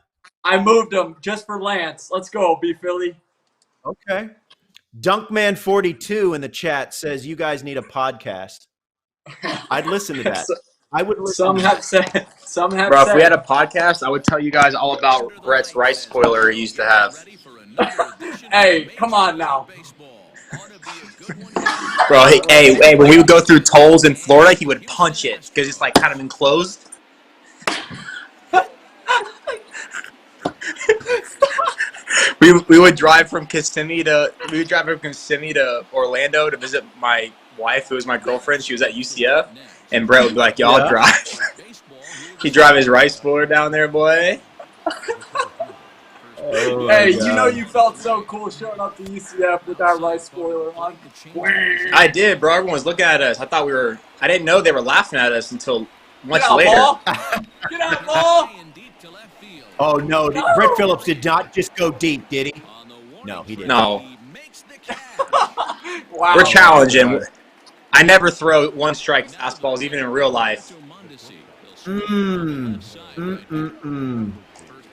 I moved him just for Lance. Let's go, B Philly. Okay. Dunkman42 in the chat says you guys need a podcast. I'd listen to that. I would listen Some to have that. said. Some have Bro, if we had said. a podcast, I would tell you guys all about Brett's rice spoiler he used to have. Hey, come on now. Bro, hey, when we would go through tolls in Florida, he would punch it because it's like kind of enclosed. We would drive from Kissimmee to Orlando to visit my wife, who was my girlfriend. She was at UCF, and Brett would be like, "Y'all Yeah. drive." He'd drive his rice spoiler down there, boy. Oh my Hey, you know God. you felt so cool showing up to UCF with that rice spoiler on. I did, bro. Everyone was looking at us. I didn't know they were laughing at us until much Get out, later. ball. Get out, ball. Oh no, No. Brett Phillips did not just go deep, did he? No, he didn't. No, Wow. we're Oh, challenging. God. I never throw one-strike fastballs, even in real life.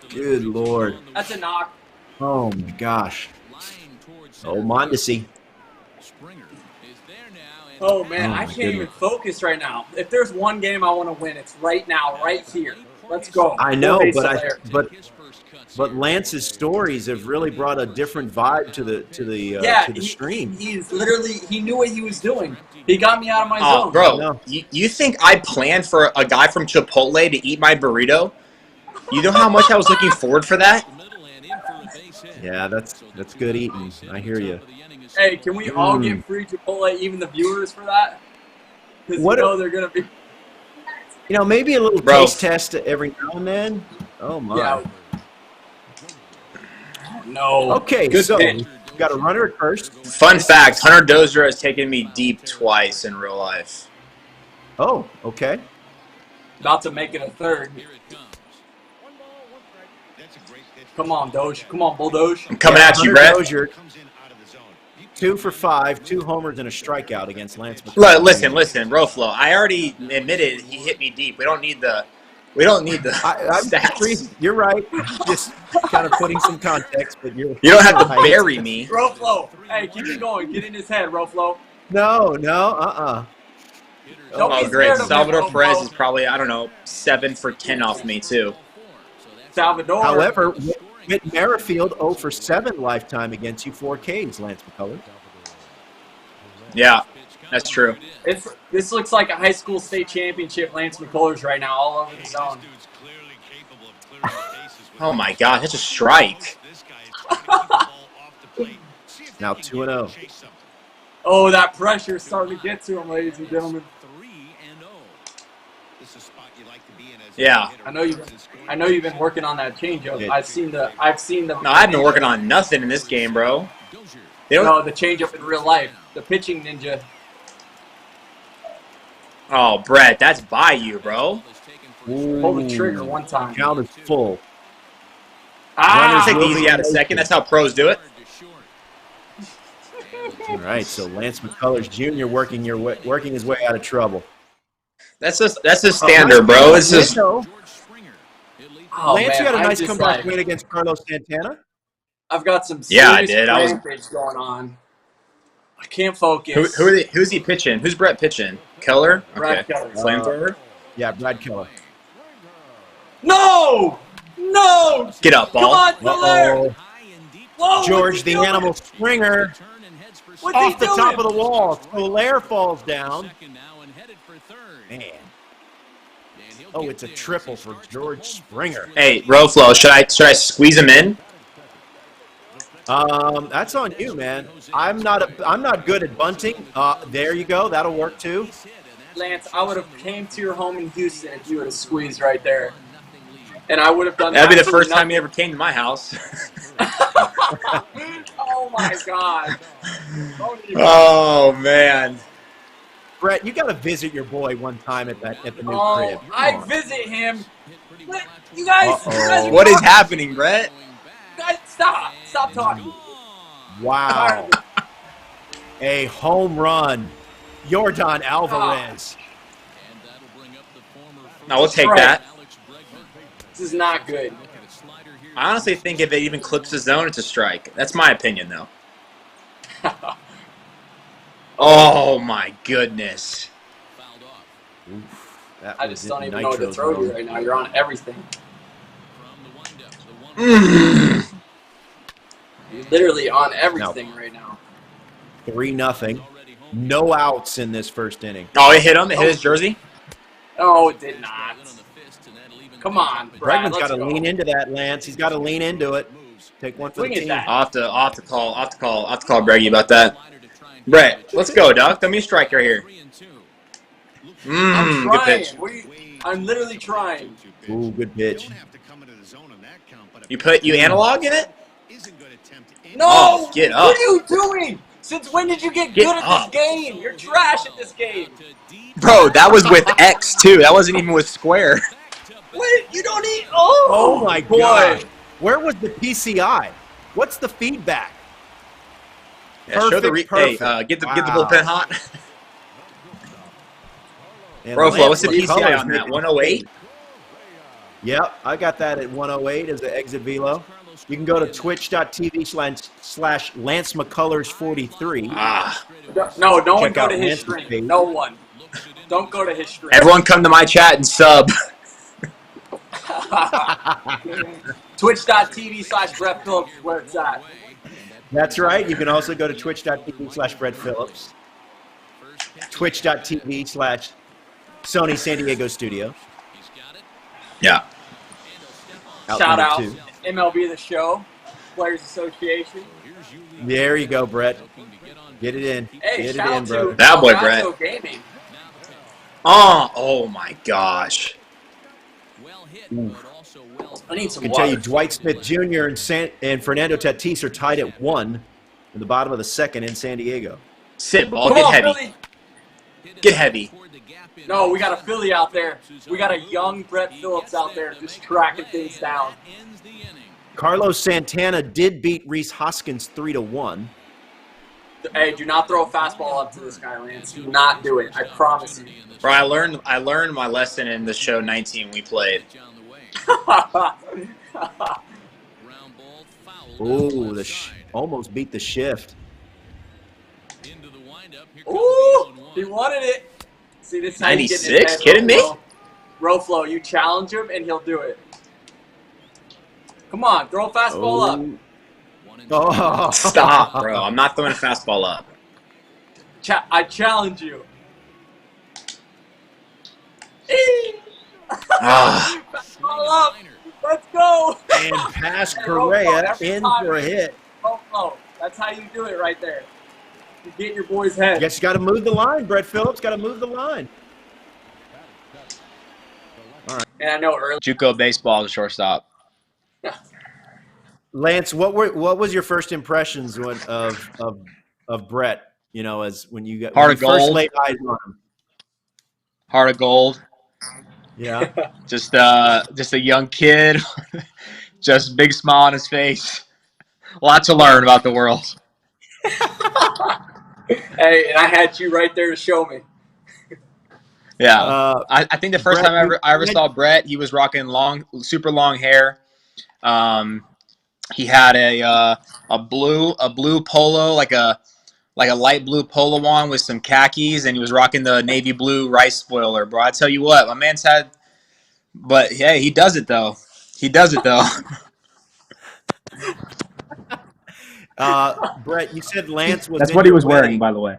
Good Lord. That's a knock. Oh my gosh. Oh, Mondesi. Oh man, Oh, I my can't even goodness. focus right now. If there's one game I want to win, it's right now, right here. Let's go. I know, Jorge but Soler. but Lance's stories have really brought a different vibe to the stream. He's literally he knew what he was doing. He got me out of my Oh, zone. bro, No. you think I planned for a guy from Chipotle to eat my burrito? You know how much I was looking forward for that? Yeah, that's good eating. I hear you. Hey, can we all get free Chipotle, even the viewers, for that? Because you What? know they're gonna be. Maybe a little Bro. taste test every now and then. Oh my. Yeah. No. Okay, Good so pitch. we've got a runner at first. Fun fact, Hunter Dozier has taken me deep twice in real life. Oh, okay. About to make it a third. Come on, Doge. Come on, Bulldoge. I'm coming at you, Hunter Brett. Dozier, 2 for 5, 2 homers and a strikeout against Lance McCullers. Listen, Roflo. I already admitted he hit me deep. We don't need the I'm stats. You're right. Just kind of putting some context, but You don't have to right. bury me. Roflo. Hey, keep it going. Get in his head, Roflo. No, Don't Oh, be great. scared of Salvador him, Perez Roflo. is probably, 7 for 10 off me, too. Salvador. However, Whit Merrifield 0 for 7 lifetime against you, 4 Ks, Lance McCullers. Yeah. That's true. This looks like a high school state championship. Lance McCullers right now, all over the zone. Oh my God, that's a strike. Now 2-0. Oh, that pressure is starting to get to him, ladies and gentlemen. Yeah. I know you've been working on that changeup. I've seen the. No, I've been working on nothing in this game, bro. No, the changeup in real life. The pitching ninja. Oh, Brett, that's by you, bro. Pull the trigger one time. Count is full. Take the easy out a second. That's how pros do it. All right, so Lance McCullers Jr. working his way out of trouble. That's a standard, bro. It's just. Lance, man, you had a I'm nice just comeback like- win against Carlos Santana. I've got some Yeah, I serious did. I was- rampage going on. I can't focus. Who's he pitching? Who's Brett pitching? Keller? Brad Okay. Keller. Flamethrower? Yeah, Brad Keller. No! No! Get up, ball. Come on, Miller! Whoa, George the Animal Springer What's off he the doing? top of the wall. Soler falls down. Man. Oh, it's a triple for George Springer. Hey, Roflo, should I squeeze him in? That's on you, man. I'm not good at bunting. There you go. That'll work too. Lance, I would have came to your home in Houston if you would have squeezed right there. And I would have done That'd be the absolutely first time he ever came to my house. Oh, my God. Oh, man. Brett, you got to visit your boy one time at the new crib. I visit him. What? You guys are What is talking. happening, Brett? Guys, stop talking. Wow. A home run. Jordan Alvarez. No, we'll take that. This is not good. I honestly think if it even clips the zone, it's a strike. That's my opinion, though. Oh, my goodness. I just don't even know what to throw you right now. You're on everything. You're literally on everything right now. 3-0. No outs in this first inning. Oh, it hit him. It hit his jersey. Oh, it did not. Come on, Brad. Bregman's got Let's to go. lean into that, Lance. He's got to lean into it. Take one for Swing the it team. back. I'll have to call Breggy about that. Brett, let's go, Doc. Throw me a strike right here. I'm Good trying. pitch. I'm literally trying. Ooh, good pitch. You analog in it? No! Oh, get up. What are you doing? Since when did you get good at up. this game? You're trash at this game. Bro, that was with X, too. That wasn't even with square. What? You don't eat? Oh, Oh, my boy. God. Where was the PCI? What's the feedback? Yeah, show the Perfect. Hey, get the Wow. bullpen hot. And Bro, Lance what's the PCI McCullers on that? making 108? Yep, I got that at 108 as the exit velo. You can go to twitch.tv/ Lance McCullers 43. Ah. No, no one Check go out to his Lance's stream. page. No one. Don't go to his stream. Everyone come to my chat and sub. Twitch.tv/Brett Phillips is where it's at. That's right. You can also go to twitch.tv/ Brett Phillips. Twitch.tv/ Sony San Diego Studio. Yeah. Out Shout number out 2. MLB The Show, Players Association. There you go, Brett. Get it in. Hey, Get it shout in, out brother. to That boy, Elgato Gaming. Oh my gosh. I need I some can water. tell you Dwight Smith Jr. and Fernando Tatis are tied at 1 in the bottom of the second in San Diego. Sit, ball. Come Get on, heavy. Philly. Get heavy. No, we got a Philly out there. We got a young Brett Phillips out there just tracking things down. Carlos Santana did beat Reese Hoskins 3-1. Hey, do not throw a fastball up to this guy, Lance. Do not do it. I promise you. Bro, I learned my lesson in the show 19 we played. Ooh, almost beat the shift. Ooh, he wanted it. See, this is how you get in his 96? head, Kidding me? Roflo, you challenge him and he'll do it. Come on, throw a fastball up. Oh. Stop, bro. I'm not throwing a fastball up. I challenge you. Ah. All up. Let's go. And pass Correa in for a hit. Oh, that's how you do it right there. You get your boy's head. Guess you got to move the line, Brett Phillips. Got to move the line. All right. And I know early. JUCO baseball is a shortstop. Lance, what was your first impressions of Brett? You know, as when you got Heart when of you first gold. laid eyes on him. Heart of gold. Yeah. Just a young kid, just big smile on his face. Lot to learn about the world. Hey, and I had you right there to show me. Yeah, I think the first Brett, time I ever saw Brett, he was rocking super long hair. He had a blue polo, like a light blue polo on with some khakis, and he was rocking the navy blue rice spoiler, bro. I tell you what, my man's had. But hey, he does it though. Brett, you said Lance was That's in what he your was wearing, wedding. by the way.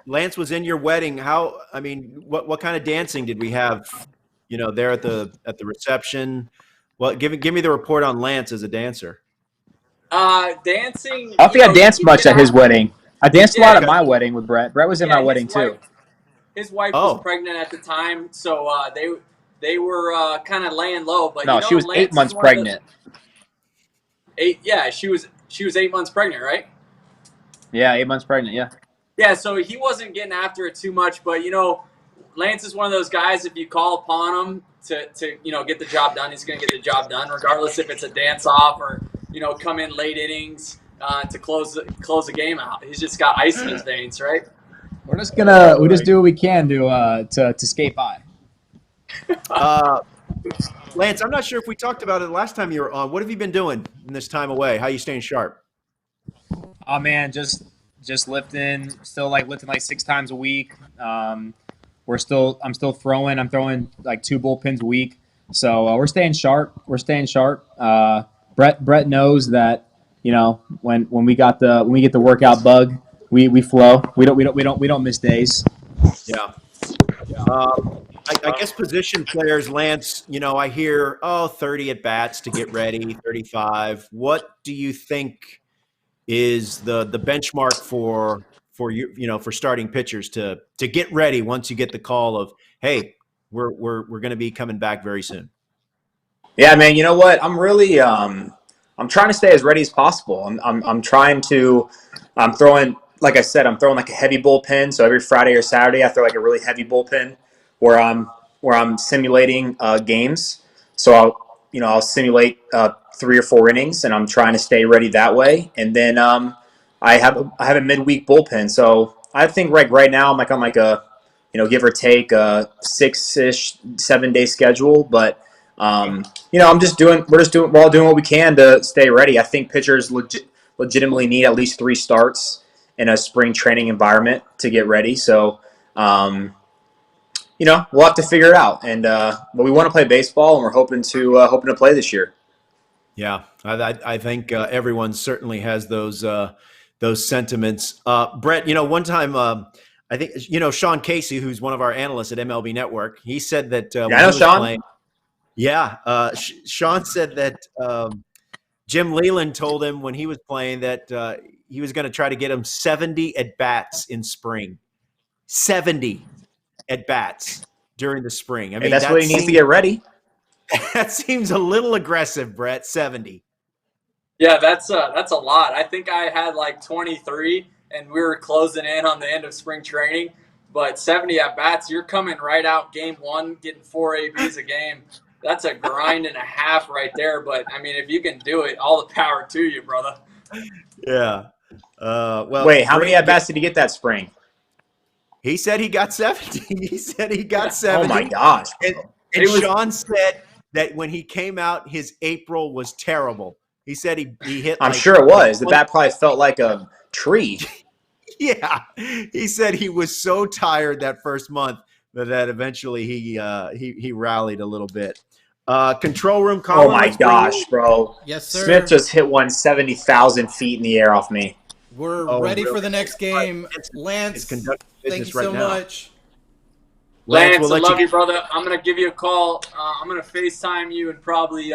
Lance was in your wedding. How? I mean, what kind of dancing did we have? You know, there at the reception. Well, give me the report on Lance as a dancer. Dancing. I don't think I you danced can much get at his out. wedding. I danced a lot at Yeah, my wedding with Brett. Brett was in my yeah. wedding too. His wife was Oh, pregnant at the time, so they were kind of laying low. But No, she was 8 Lance is months one of those pregnant. 8. Yeah, she was 8 months pregnant, right? Yeah, 8 months pregnant. Yeah. Yeah, so he wasn't getting after it too much, but Lance is one of those guys. If you call upon him to get the job done, he's going to get the job done, regardless if it's a dance off or come in late innings to close the game out. He's just got ice in his veins, right? We're just gonna we just do what we can to skate by. Lance, I'm not sure if we talked about it last time you were on. What have you been doing in this time away? How are you staying sharp? Oh man, just lifting, still lifting like 6 times a week. I'm still throwing. I'm throwing like 2 bullpens a week. So we're staying sharp. Brett knows that when we get the workout bug, we flow. We don't miss days. Yeah. I guess position players, Lance, I hear, 30 at bats to get ready, 35. What do you think is the benchmark for you, for starting pitchers to get ready once you get the call of, hey, we're going to be coming back very soon? Yeah, man. You know what? I'm really I'm trying to stay as ready as possible. I'm trying to. I'm throwing, like I said, I'm throwing like a heavy bullpen. So every Friday or Saturday, I throw like a really heavy bullpen where I'm simulating games. So I'll simulate 3 or 4 innings, and I'm trying to stay ready that way. And then I have a midweek bullpen. So I think right now I'm like on like a give or take a 6-ish 7-day schedule, but. We're all doing what we can to stay ready. I think pitchers legitimately need at least 3 starts in a spring training environment to get ready. So, we'll have to figure it out. And but we want to play baseball, and we're hoping to play this year. Yeah, I think everyone certainly has those sentiments. Brett, one time I think Sean Casey, who's one of our analysts at MLB Network, he said that when I know he was Sean. playing. Yeah, Sean said that Jim Leland told him when he was playing that he was going to try to get him 70 at bats in spring. 70 at bats during the spring. I mean, that's what he needs to get ready. That seems a little aggressive, Brett. 70. Yeah, that's a lot. I think I had like 23, and we were closing in on the end of spring training. But 70 at bats, you're coming right out game 1, getting 4 ABs a game. That's a grind and a half right there. But I mean, if you can do it, all the power to you, brother. Yeah. Well, wait, how many at bats did he get that spring? He said he got 70. He said he got 70. Oh my gosh! And Sean said that when he came out, his April was terrible. He said he hit. I'm sure it was. The bat probably felt like a tree. Yeah, he said he was so tired that first month that eventually he rallied a little bit. Control room. Oh my gosh, bro! Yes, sir. Smith just hit one 70,000 feet in the air off me. We're Oh, ready really? for the next game. Lance Lance, is conducting thank business you so right now. much. Lance, Lance, we'll I let love you. you, brother. I'm gonna give you a call. I'm gonna FaceTime you and probably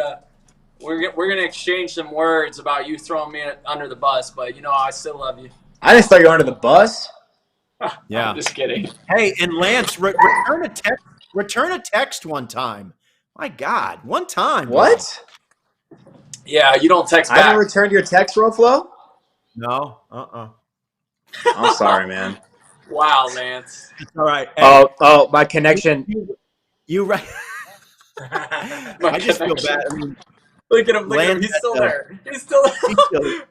we're gonna exchange some words about you throwing me under the bus. But I still love you. I just thought you were under the bus. Yeah. I'm just kidding. Hey, and Lance, return a text. Return a text one time. My God, one time, bro. What? Yeah, you don't text I haven't back. returned your text, Roflo. No. I'm sorry, man. Wow, Lance. It's all right. Hey, Oh, my connection. you right. I just feel bad. I mean, Look at him. Look at him. Lance. He's still there. He's still.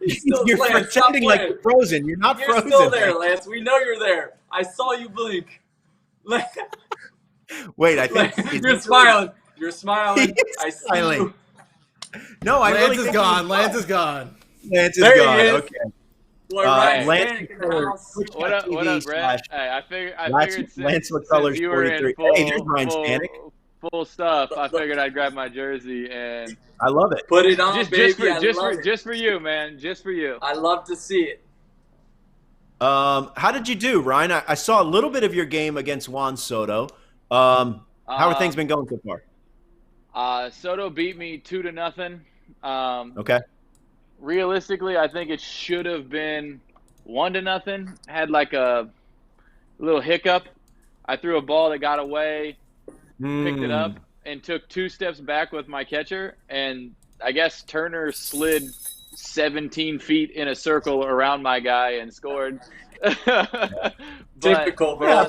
He's still. You're Lance, stop pretending like playing. you're frozen. You're not You're frozen. still there, Lance. Lance. We know you're there. I saw you blink. Wait, I think You're smiling. You're smiling. I see smiling. you. No, I Lance really is think gone. Lance is gone. Lance is There he gone. is. Okay. Boy, Ryan's Lance panic in the house. What up, Brett? Hey, I figured Lance since McCullers you were in 43. Hey, there's Ryan's panic. full stuff, I figured I'd grab my jersey and I love it. Put it on, just for you, man, just for you. I love to see it. How did you do, Ryan? I saw a little bit of your game against Juan Soto. How have things been going so far? Soto beat me 2-0. Okay. Realistically, I think it should have been 1-0. Had like a little hiccup. I threw a ball that got away, picked it up, and took 2 steps back with my catcher. And I guess Turner slid 17 feet in a circle around my guy and scored. Typical, bro.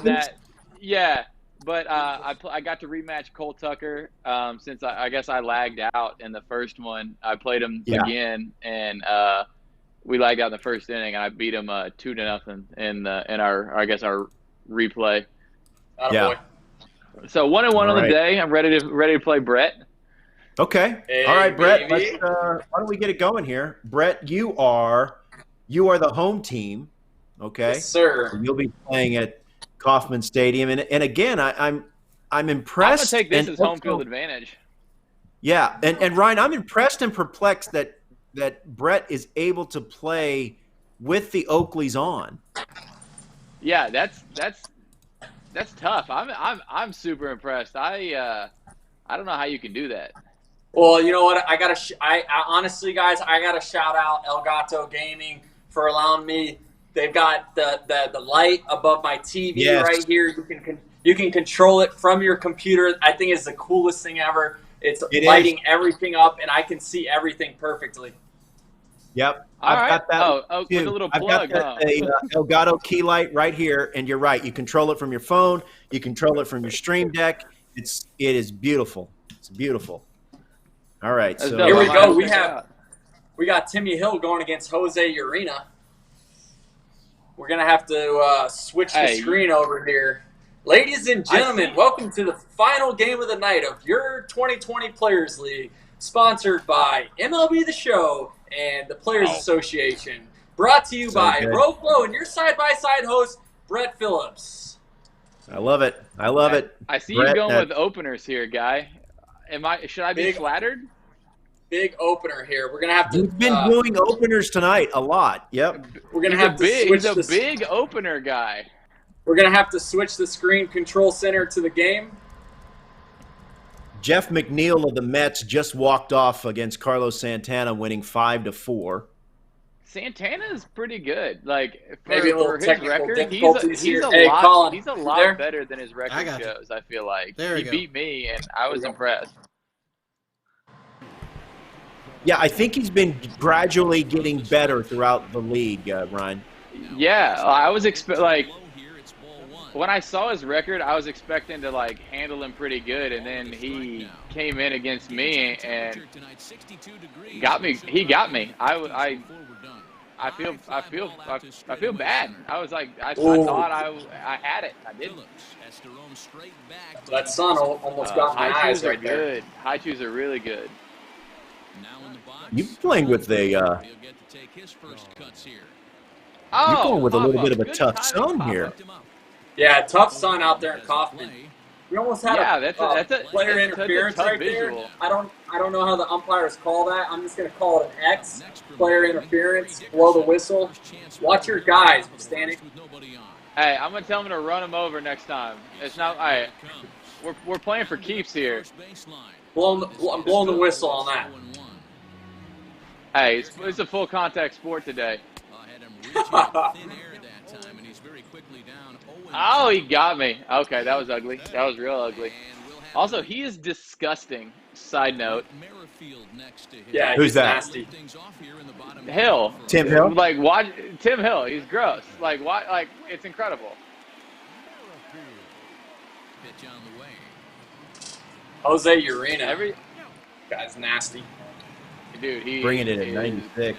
Yeah. But I got to rematch Cole Tucker since I guess I lagged out in the first one. I played him again, and we lagged out in the first inning, and I beat him 2-0 in our replay. Yeah. So 1-1 on the day. I'm ready to play Brett. Okay. Hey, all right, Brett. baby. Why don't we get it going here? Brett, you are the home team. Okay. Yes, sir. So you'll be playing at Kauffman Stadium, and again, I'm impressed. I'm gonna take this and as home also- field advantage. Yeah, and Ryan, I'm impressed and perplexed that Brett is able to play with the Oakleys on. Yeah, that's tough. I'm super impressed. I don't know how you can do that. Well, you know what? I honestly, guys, I gotta shout out El Gato Gaming for allowing me. They've got the light above my TV right here. You can control it from your computer. I think it's the coolest thing ever. It's lighting everything up, and I can see everything perfectly. Yep, I've got that. with a little plug. I've got that Elgato key light right here, and you're right. You control it from your phone. You control it from your Stream Deck. It is beautiful. It's beautiful. All right, so here we go. We got Timmy Hill going against Jose Urena. We're gonna have to switch the screen over here. Ladies and gentlemen, welcome to the final game of the night of your 2020 Players League, sponsored by MLB The Show and the Players Association. Brought to you by Roflo and your side-by-side host, Brett Phillips. I love it. I love it. I see Brett, you going with openers here, guy. Should I be flattered? Big opener here. We're gonna have to. You've been doing openers tonight a lot. Yep. We're gonna have to switch. He's a big opener guy. We're gonna have to switch the screen control center to the game. Jeff McNeil of the Mets just walked off against Carlos Santana, winning 5-4. Santana's pretty good. Like maybe a little for his technical record, difficulties he's here. He's a lot better than his record shows. I feel like There he beat me, and I was impressed. Yeah, I think he's been gradually getting better throughout the league, Ryan. Yeah, I was when I saw his record, I was expecting to handle him pretty good, and then he came in against me and got me. He got me. I feel bad. I was like, I thought I had it. I didn't. That sun almost got my eyes right there. High chews are really good. You're playing with a. You're going with a little bit of a tough sun here. Yeah, tough sun out there in Kauffman. We almost had Yeah, a player interference tough right visual. there. I don't know how the umpires call that. I'm just gonna call it an X. Player interference. Blow the whistle. Watch your guys, standing. Hey, I'm gonna tell him to run him over next time. It's not. All right, we're playing for keeps here. I'm blowing the whistle on that. Hey, it's a full contact sport today. Oh, he got me. Okay, that was ugly. That was real ugly. Also, he is disgusting. Side note. Yeah, Who's he's that? nasty. Hill. Tim Hill? Like, watch Tim Hill. He's gross. Like, why? Like, it's incredible. Jose Urena. Guy's nasty. Dude, he Bringing it at 96.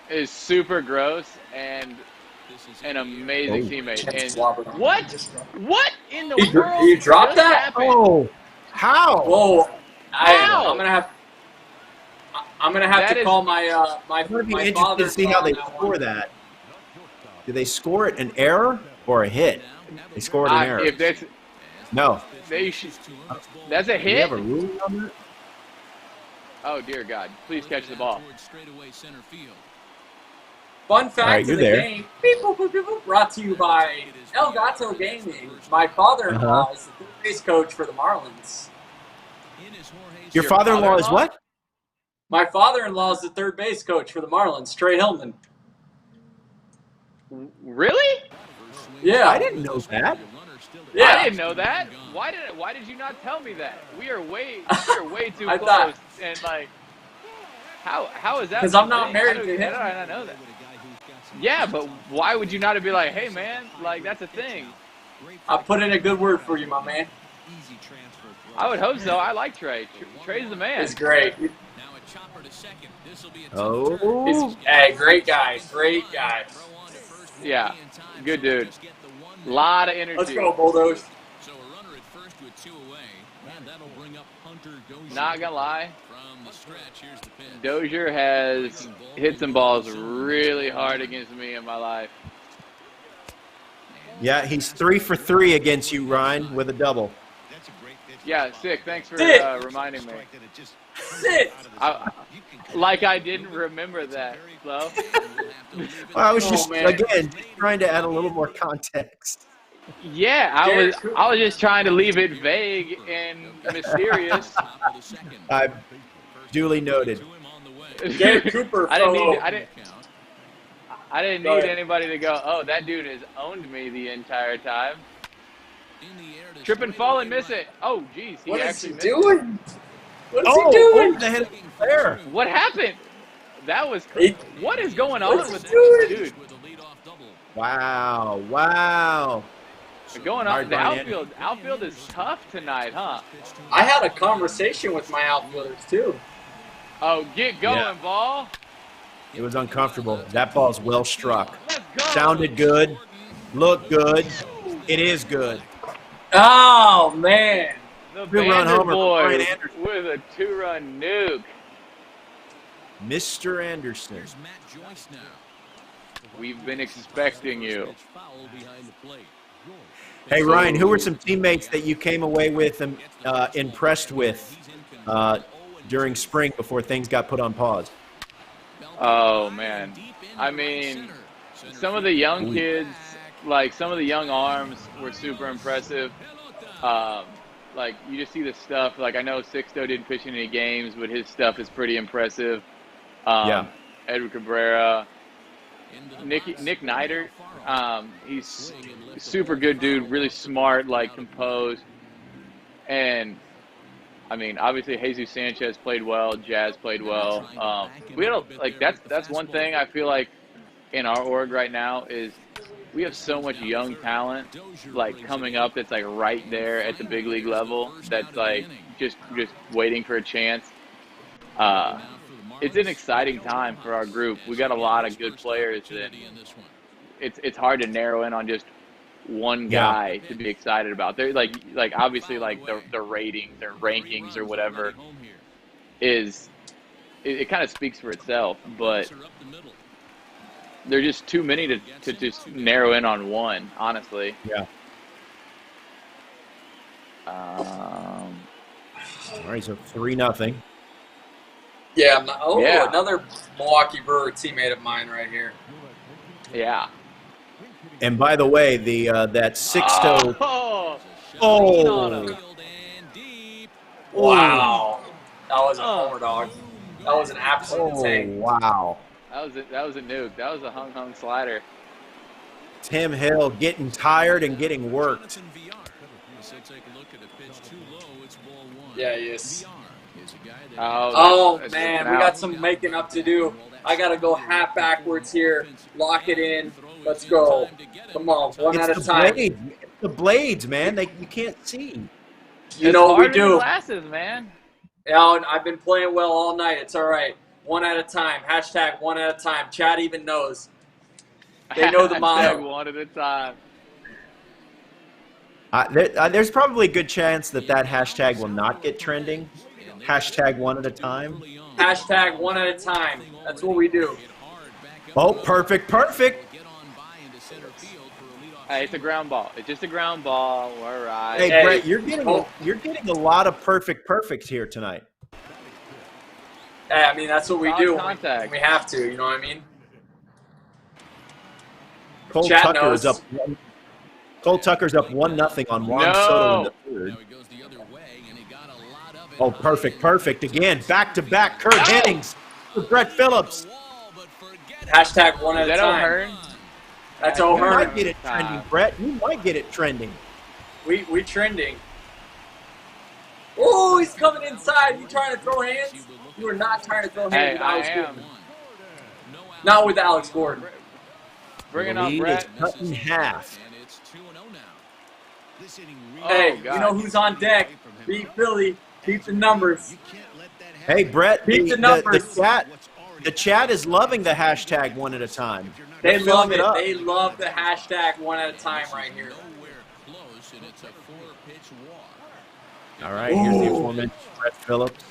Is super gross and an amazing teammate. And what in the world? You dropped that? Happened? Oh, how? Whoa! How? I'm gonna have to call my my It'd be my interesting father to see how they score that. Do they score it an error or a hit? They scored an error. If that's No. they should, that's a Do we hit. have a ruling on that? Oh dear God! Please catch the ball. Fun fact right, of you're the there. game, beep, boop, boop, boop, boop, brought to you by El Gato Gaming. My father-in-law is the third base coach for the Marlins. Your father-in-law is what? My father-in-law is the third base coach for the Marlins, Trey Hillman. Really? Yeah. I didn't know that. Yeah. I didn't know that. Why did you not tell me that? We are way too I close. thought- And like, how is that? Because I'm not thing? married How to him. How did I not know that? Yeah, but why would you not be like, hey man, like that's a thing? I put in a good word for you, my man. I would hope so. I like Trey. Trey's the man. It's great. Oh. Hey, great guy. Great guy. Yeah, good dude. Lot of energy. Let's go, Bulldogs. So a runner at first with 2 away, and that'll bring up Hunter Dozier. Not gonna lie, From the stretch, here's the pitch. Dozier has hit some balls really hard against me in my life. Yeah, he's 3 for 3 against you, Ryan, with a double. Yeah, sick. Thanks for Sick. reminding me. Sit. Like I didn't remember that, Flo. Well, I was just, man. again, trying to add a little more context. Yeah, I was just trying to leave it vague and mysterious. I duly noted. Garrett Cooper. I didn't Go need ahead. anybody to go, oh, that dude has owned me the entire time. Trip and fall and miss it. Oh, geez. What is actually he missed it. doing? What is Oh, he doing? over the head of the player. What happened? That was He- what is going on What's with he doing? this dude? Wow, wow. Going Hard on the Brian. outfield is tough tonight, huh? I had a conversation with my outfielders, too. Oh, get going, Yeah. ball. It was uncomfortable. That ball's well struck. Let's go. Sounded good. Looked good. It is good. Oh, man. The Two-run Bander homer for Brian boys Anderson. with a 2-run nuke. Mr. Anderson. Here's Matt Joyce now. We've been expecting you. Foul behind the plate. Hey, Ryan, who were some teammates that you came away with and impressed with during spring before things got put on pause? Oh, man. I mean, some of the young kids, like some of the young arms were super impressive. Like, you just see the stuff. Like, I know Sixto didn't pitch in any games, but his stuff is pretty impressive. Yeah. Edward Cabrera. Nick Neidert, he's a super good dude, really smart, like composed. And, I mean, obviously Jesus Sanchez played well, Jazz played well. We had that's one thing I feel like in our org right now is we have so much young talent like coming up that's like right there at the big league level that's like just waiting for a chance. It's an exciting time for our group. We got a lot of good players that it's hard to narrow in on just one guy to be excited about. They're like obviously like the ratings or rankings or whatever is it kind of speaks for itself, but there's just too many to just narrow in on one, honestly. Yeah. All right, so 3-0. Yeah. I'm not, Yeah. Another Milwaukee Brewer teammate of mine right here. Yeah. And by the way, the that 6-0. Lean on him. Wow. That was a homer dog. That was an absolute Oh, tank. wow. That was a nuke. That was a hung slider. Tim Hill getting tired and getting worked. Yeah, he is. Oh, Man, we got some making up to do. I got to go half backwards here. Lock it in. Let's go. Come on, one at a time. Blades. It's the blades, man. You can't see. You know what we hard with the do. glasses, man. Yeah, I've been playing well all night. It's all right. One at a time. Hashtag one at a time. Chad even knows. They know the motto. One at a time. There's probably a good chance that hashtag will not get trending. Hashtag one at a time. Hashtag one at a time. That's what we do. Oh, perfect. Hey, it's a ground ball. It's just a ground ball. All right. Hey, Brett, you're getting a lot of perfect here tonight. Hey, I mean, that's what we do. Contact. We have to. You know what I mean? Cole Chad Tucker knows. is up. Cole Tucker's up 1-0 on Juan Soto in the third. Oh, perfect again. Back-to-back Kurt Hennings for Brett Phillips. Hashtag one at a time. O'Hearn? That's You O'Hearn. might get it trending, Brett. You might get it trending. We trending. Oh, he's coming inside. You trying to throw hands? You are not trying to throw hands with Alex Gordon. Not with Alex Gordon. Bring it The on, lead Brett. is cut in half. Hey, you know who's on deck? Beat Philly. Beat the numbers. Hey, Brett, Beat the numbers. the chat is loving the hashtag one at a time. They They're love filling it. up. They love the hashtag one at a time right here. All right, here's the aforementioned Brett Phillips.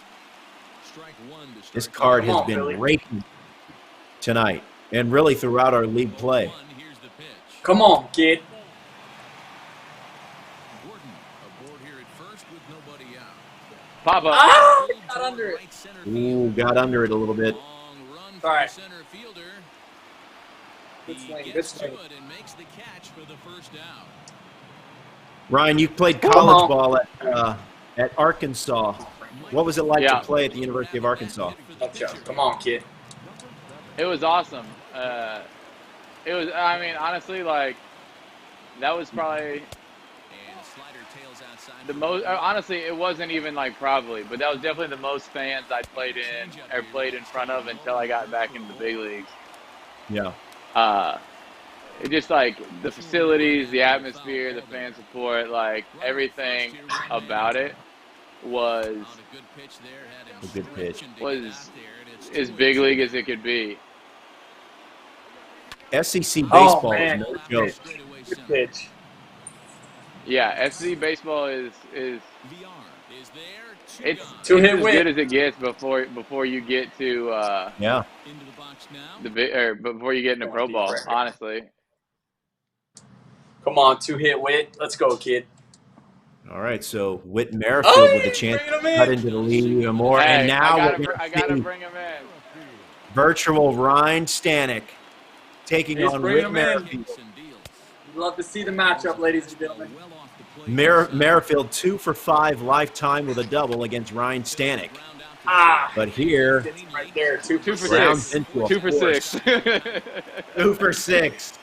This card has been raking tonight and really throughout our league play. Come on, kid. Papa. Ah, got under it. Ooh, got under it a little bit. All right. Good swing. Ryan, you played college ball at Arkansas. What was it like to play at the University of Arkansas? Come on, kid. It was awesome. It was, I mean, honestly, like, that was probably the most, honestly, it wasn't even like probably, but that was definitely the most fans I'd played in front of until I got back into the big leagues. Yeah. It just like the facilities, the atmosphere, the fan support, like everything about it was a good pitch. Was as big league as it could be. SEC baseball is no joke. Good pitch. Yeah, SEC baseball is it's as good as it gets before you get to before you get into pro ball. Honestly. Come on, 2-hit Whit. Let's go, kid. All right, so Whit Merrifield with a chance to cut into the lead even more. Hey, and now I gotta bring him in. Virtual Ryan Stanek taking on Whit Merrifield. Love to see the matchup, ladies and gentlemen. Merrifield 2 for 5 lifetime with a double against Ryan Stanek. But here, right there, 2 for 6. 2 for 6. 2 for 6.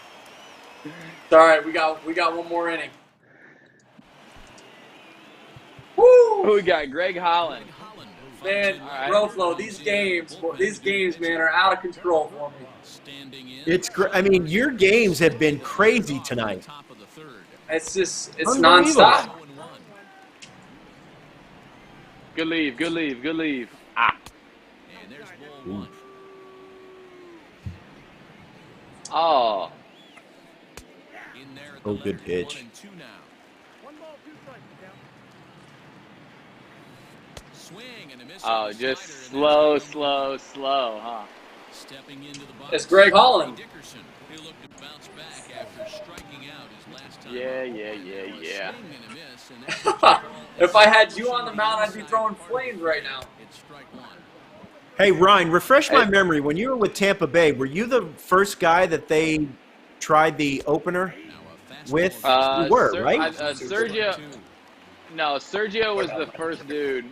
It's all right. We got one more inning. Woo! Who we got? Greg Holland. Man, Roflo, these games, man, are out of control for me. It's great. I mean, your games have been crazy tonight. It's nonstop. Good leave. Ooh. Oh. Oh, good pitch. Oh, just slow, huh? It's Greg Holland. Yeah. If I had you on the mound, I'd be throwing flames right now. It's strike one. Hey, Ryan, refresh my memory. When you were with Tampa Bay, were you the first guy that they tried the opener with? You were, right? Sergio. No, Sergio was the first dude.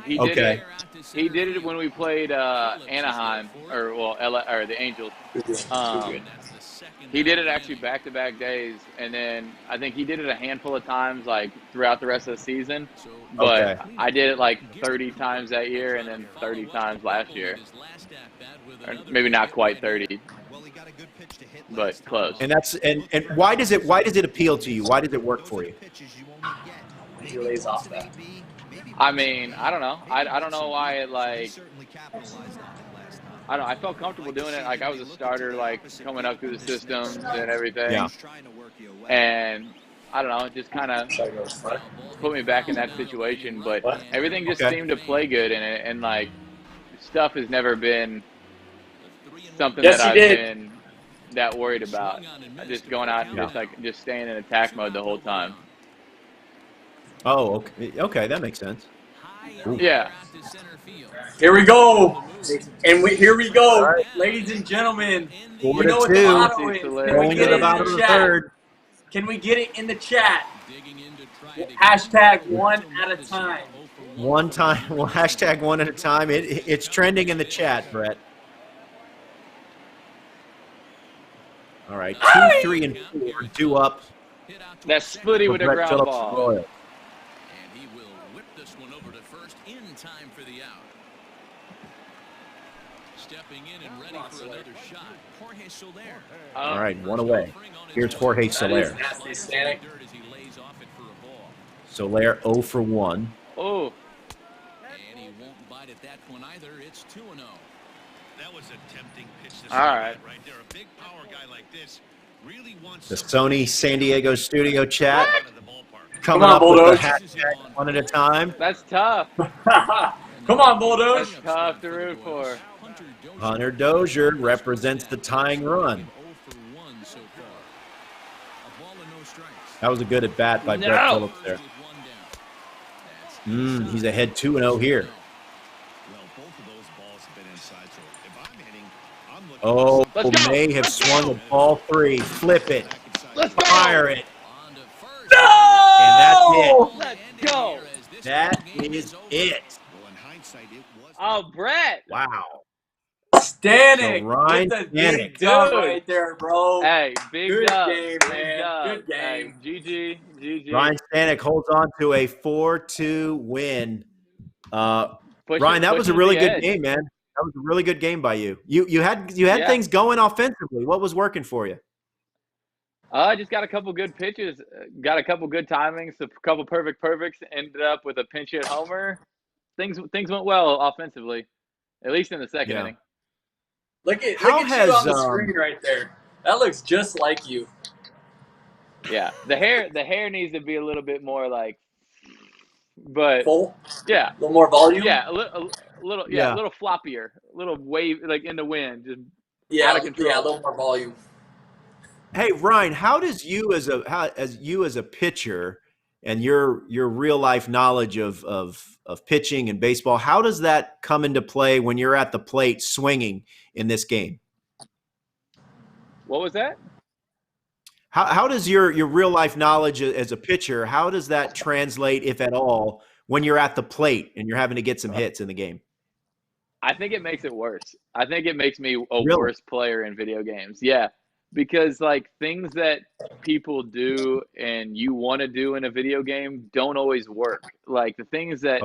He did Okay. it. He did it when we played Anaheim, or LA, or the Angels. He did it actually back-to-back days, and then I think he did it a handful of times, like throughout the rest of the season. But Okay. I did it like 30 times that year, and then 30 times last year. Or maybe not quite 30, but close. And that's and why does it appeal to you? Why does it work for you? He lays off that. I mean, I don't know. I don't know why it like. I felt comfortable doing it. Like I was a starter, like coming up through the systems and everything. Yeah. And I don't know, it just kind of put me back in that situation. But everything just seemed to play good in it, and like stuff has never been something that I've been that worried about. Just going out and just staying in attack mode the whole time. Oh, okay, that makes sense. Ooh. Yeah. Here we go. And here we go, right. Ladies and gentlemen. You know what the motto is. Can we get it in the chat? Can we get it in the chat? Hashtag one at a time. Hashtag one at a time. It's trending in the chat, Brett. All right, 2, 3, and 4 due up. That's Splitty with a ground ball. And he will whip this one over to first in time for the out. Stepping in and ready for another shot, Jorge Soler. All right, one away. Here's Jorge Soler. Nasty, Stanek. Soler 0 for 1. Oh. And he won't bite at that one either. It's 2-0. That was a tempting pitch. All right. Right there, a big power guy like this really wants The Sony San Diego studio chat coming up with the hashtag one at a time. That's tough. Come on, Bulldogs. That's tough to root for. Hunter Dozier represents the tying run. That was a good at bat by Brett Phillips there. He's ahead 2-0 here. Oh, may have swung a ball 3. Flip it. Let's go. Fire it. No! And that's it. Let's go. That is it. Oh, Brett. Wow. Stanek. So Ryan with the big dub right there, bro. Hey, big Good dub. game, Big man. dub. Good game. Hey, GG. Ryan Stanek holds on to a 4-2 win. Ryan, that was a really good game, man. That was a really good game by you. You had things going offensively. What was working for you? I just got a couple good pitches, got a couple good timings, a couple perfects. Ended up with a pinch hit homer. Things went well offensively, at least in the second inning. Look at you on the screen right there. That looks just like you. Yeah, the hair needs to be a little bit more like, but full. Yeah, a little more volume. Yeah, a little, a little floppier, a little wave like in the wind, just out of control. Yeah, a little more volume. Hey Ryan, how does you as a pitcher and your real life knowledge of pitching and baseball, how does that come into play when you're at the plate swinging in this game? What was that? How does your real life knowledge as a pitcher, how does that translate, if at all, when you're at the plate and you're having to get some hits in the game? I think it makes it worse. I think it makes me a worse player in video games. Yeah. Because like things that people do and you want to do in a video game don't always work. Like the things that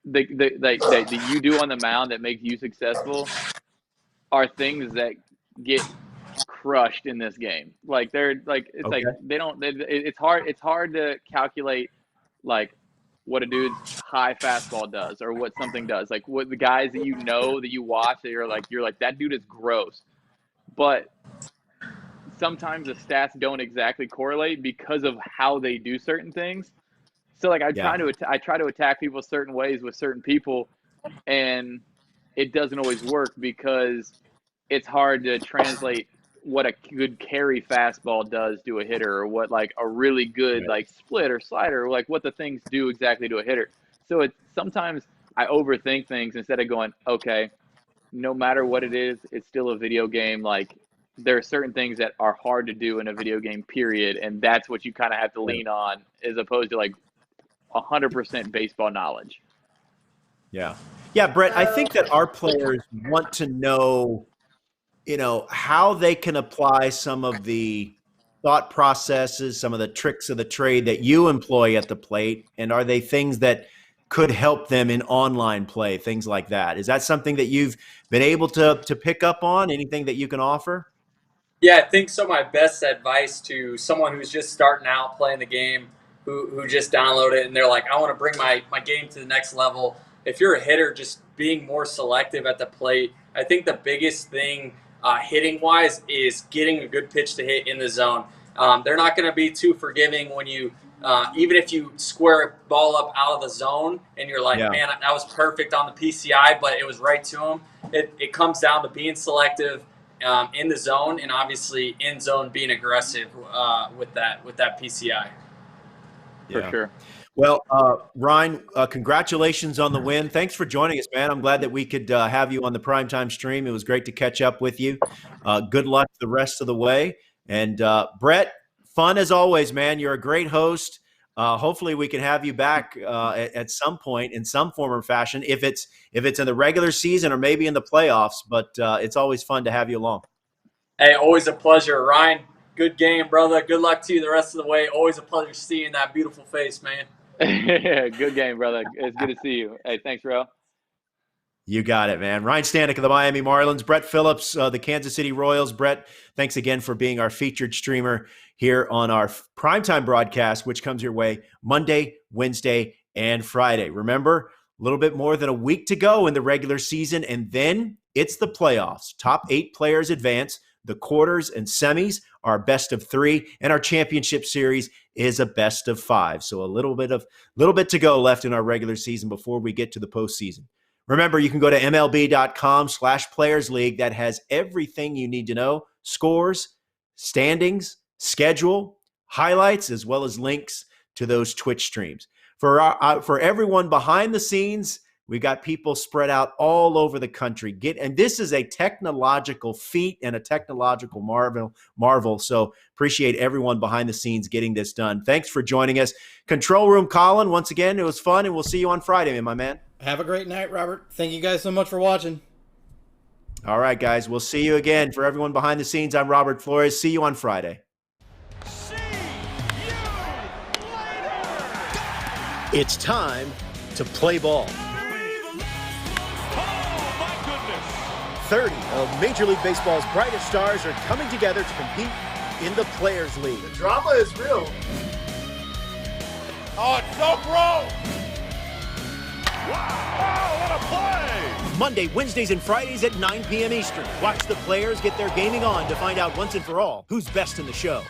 that you do on the mound that make you successful are things that get crushed in this game. Like they're like like it's hard to calculate like what a dude's high fastball does or what something does. Like what the guys that that you watch that you're like that dude is gross. But sometimes the stats don't exactly correlate because of how they do certain things. So like I try to attack people certain ways with certain people, and it doesn't always work because it's hard to translate what a good carry fastball does to a hitter, or what like a really good like split or slider, or like what the things do exactly to a hitter. So it's sometimes I overthink things instead of going, okay, no matter what it is, it's still a video game. Like there are certain things that are hard to do in a video game, period, and that's what you kind of have to lean on, as opposed to like 100% baseball knowledge. Yeah. Yeah, Brett, I think that our players want to know, how they can apply some of the thought processes, some of the tricks of the trade that you employ at the plate. And are they things that could help them in online play, things like that? Is that something that you've been able to pick up on? Anything that you can offer? Yeah, I think so. My best advice to someone who's just starting out playing the game, who just downloaded it and they're like, I want to bring my game to the next level. If you're a hitter, just being more selective at the plate. I think the biggest thing hitting wise is getting a good pitch to hit in the zone. They're not going to be too forgiving when you, even if you square a ball up out of the zone and you're like, man, that was perfect on the PCI, but it was right to him. It comes down to being selective in the zone, and obviously in zone being aggressive with that PCI. For sure. Well, Ryan, congratulations on the win. Thanks for joining us, man. I'm glad that we could have you on the primetime stream. It was great to catch up with you. Good luck the rest of the way. And Brett, fun as always, man. You're a great host. Hopefully we can have you back at some point in some form or fashion, if it's in the regular season or maybe in the playoffs. But it's always fun to have you along. Hey, always a pleasure, Ryan. Good game, brother. Good luck to you the rest of the way. Always a pleasure seeing that beautiful face, man. Good game, brother. It's good to see you. Hey, thanks, bro. You got it, man. Ryan Stanek of the Miami Marlins, Brett Phillips, the Kansas City Royals. Brett, thanks again for being our featured streamer here on our primetime broadcast, which comes your way Monday, Wednesday, and Friday. Remember, a little bit more than a week to go in the regular season, and then it's the playoffs. Top 8 players advance. The quarters and semis are best of 3, and our championship series is a best of 5. So a little bit to go left in our regular season before we get to the postseason. Remember, you can go to MLB.com/Players League. That has everything you need to know: scores, standings, schedule, highlights, as well as links to those Twitch streams. For everyone behind the scenes, we've got people spread out all over the country. And this is a technological feat and a technological marvel. So appreciate everyone behind the scenes getting this done. Thanks for joining us. Control Room Colin, once again, it was fun, and we'll see you on Friday, my man. Have a great night, Robert. Thank you guys so much for watching. All right, guys. We'll see you again. For everyone behind the scenes, I'm Robert Flores. See you on Friday. See you later. It's time to play ball. Oh, my goodness. 30 of Major League Baseball's brightest stars are coming together to compete in the Players League. The drama is real. Oh, it's so gross. Wow, what a play! Monday, Wednesdays, and Fridays at 9 p.m. Eastern. Watch the players get their gaming on to find out once and for all who's best in the show.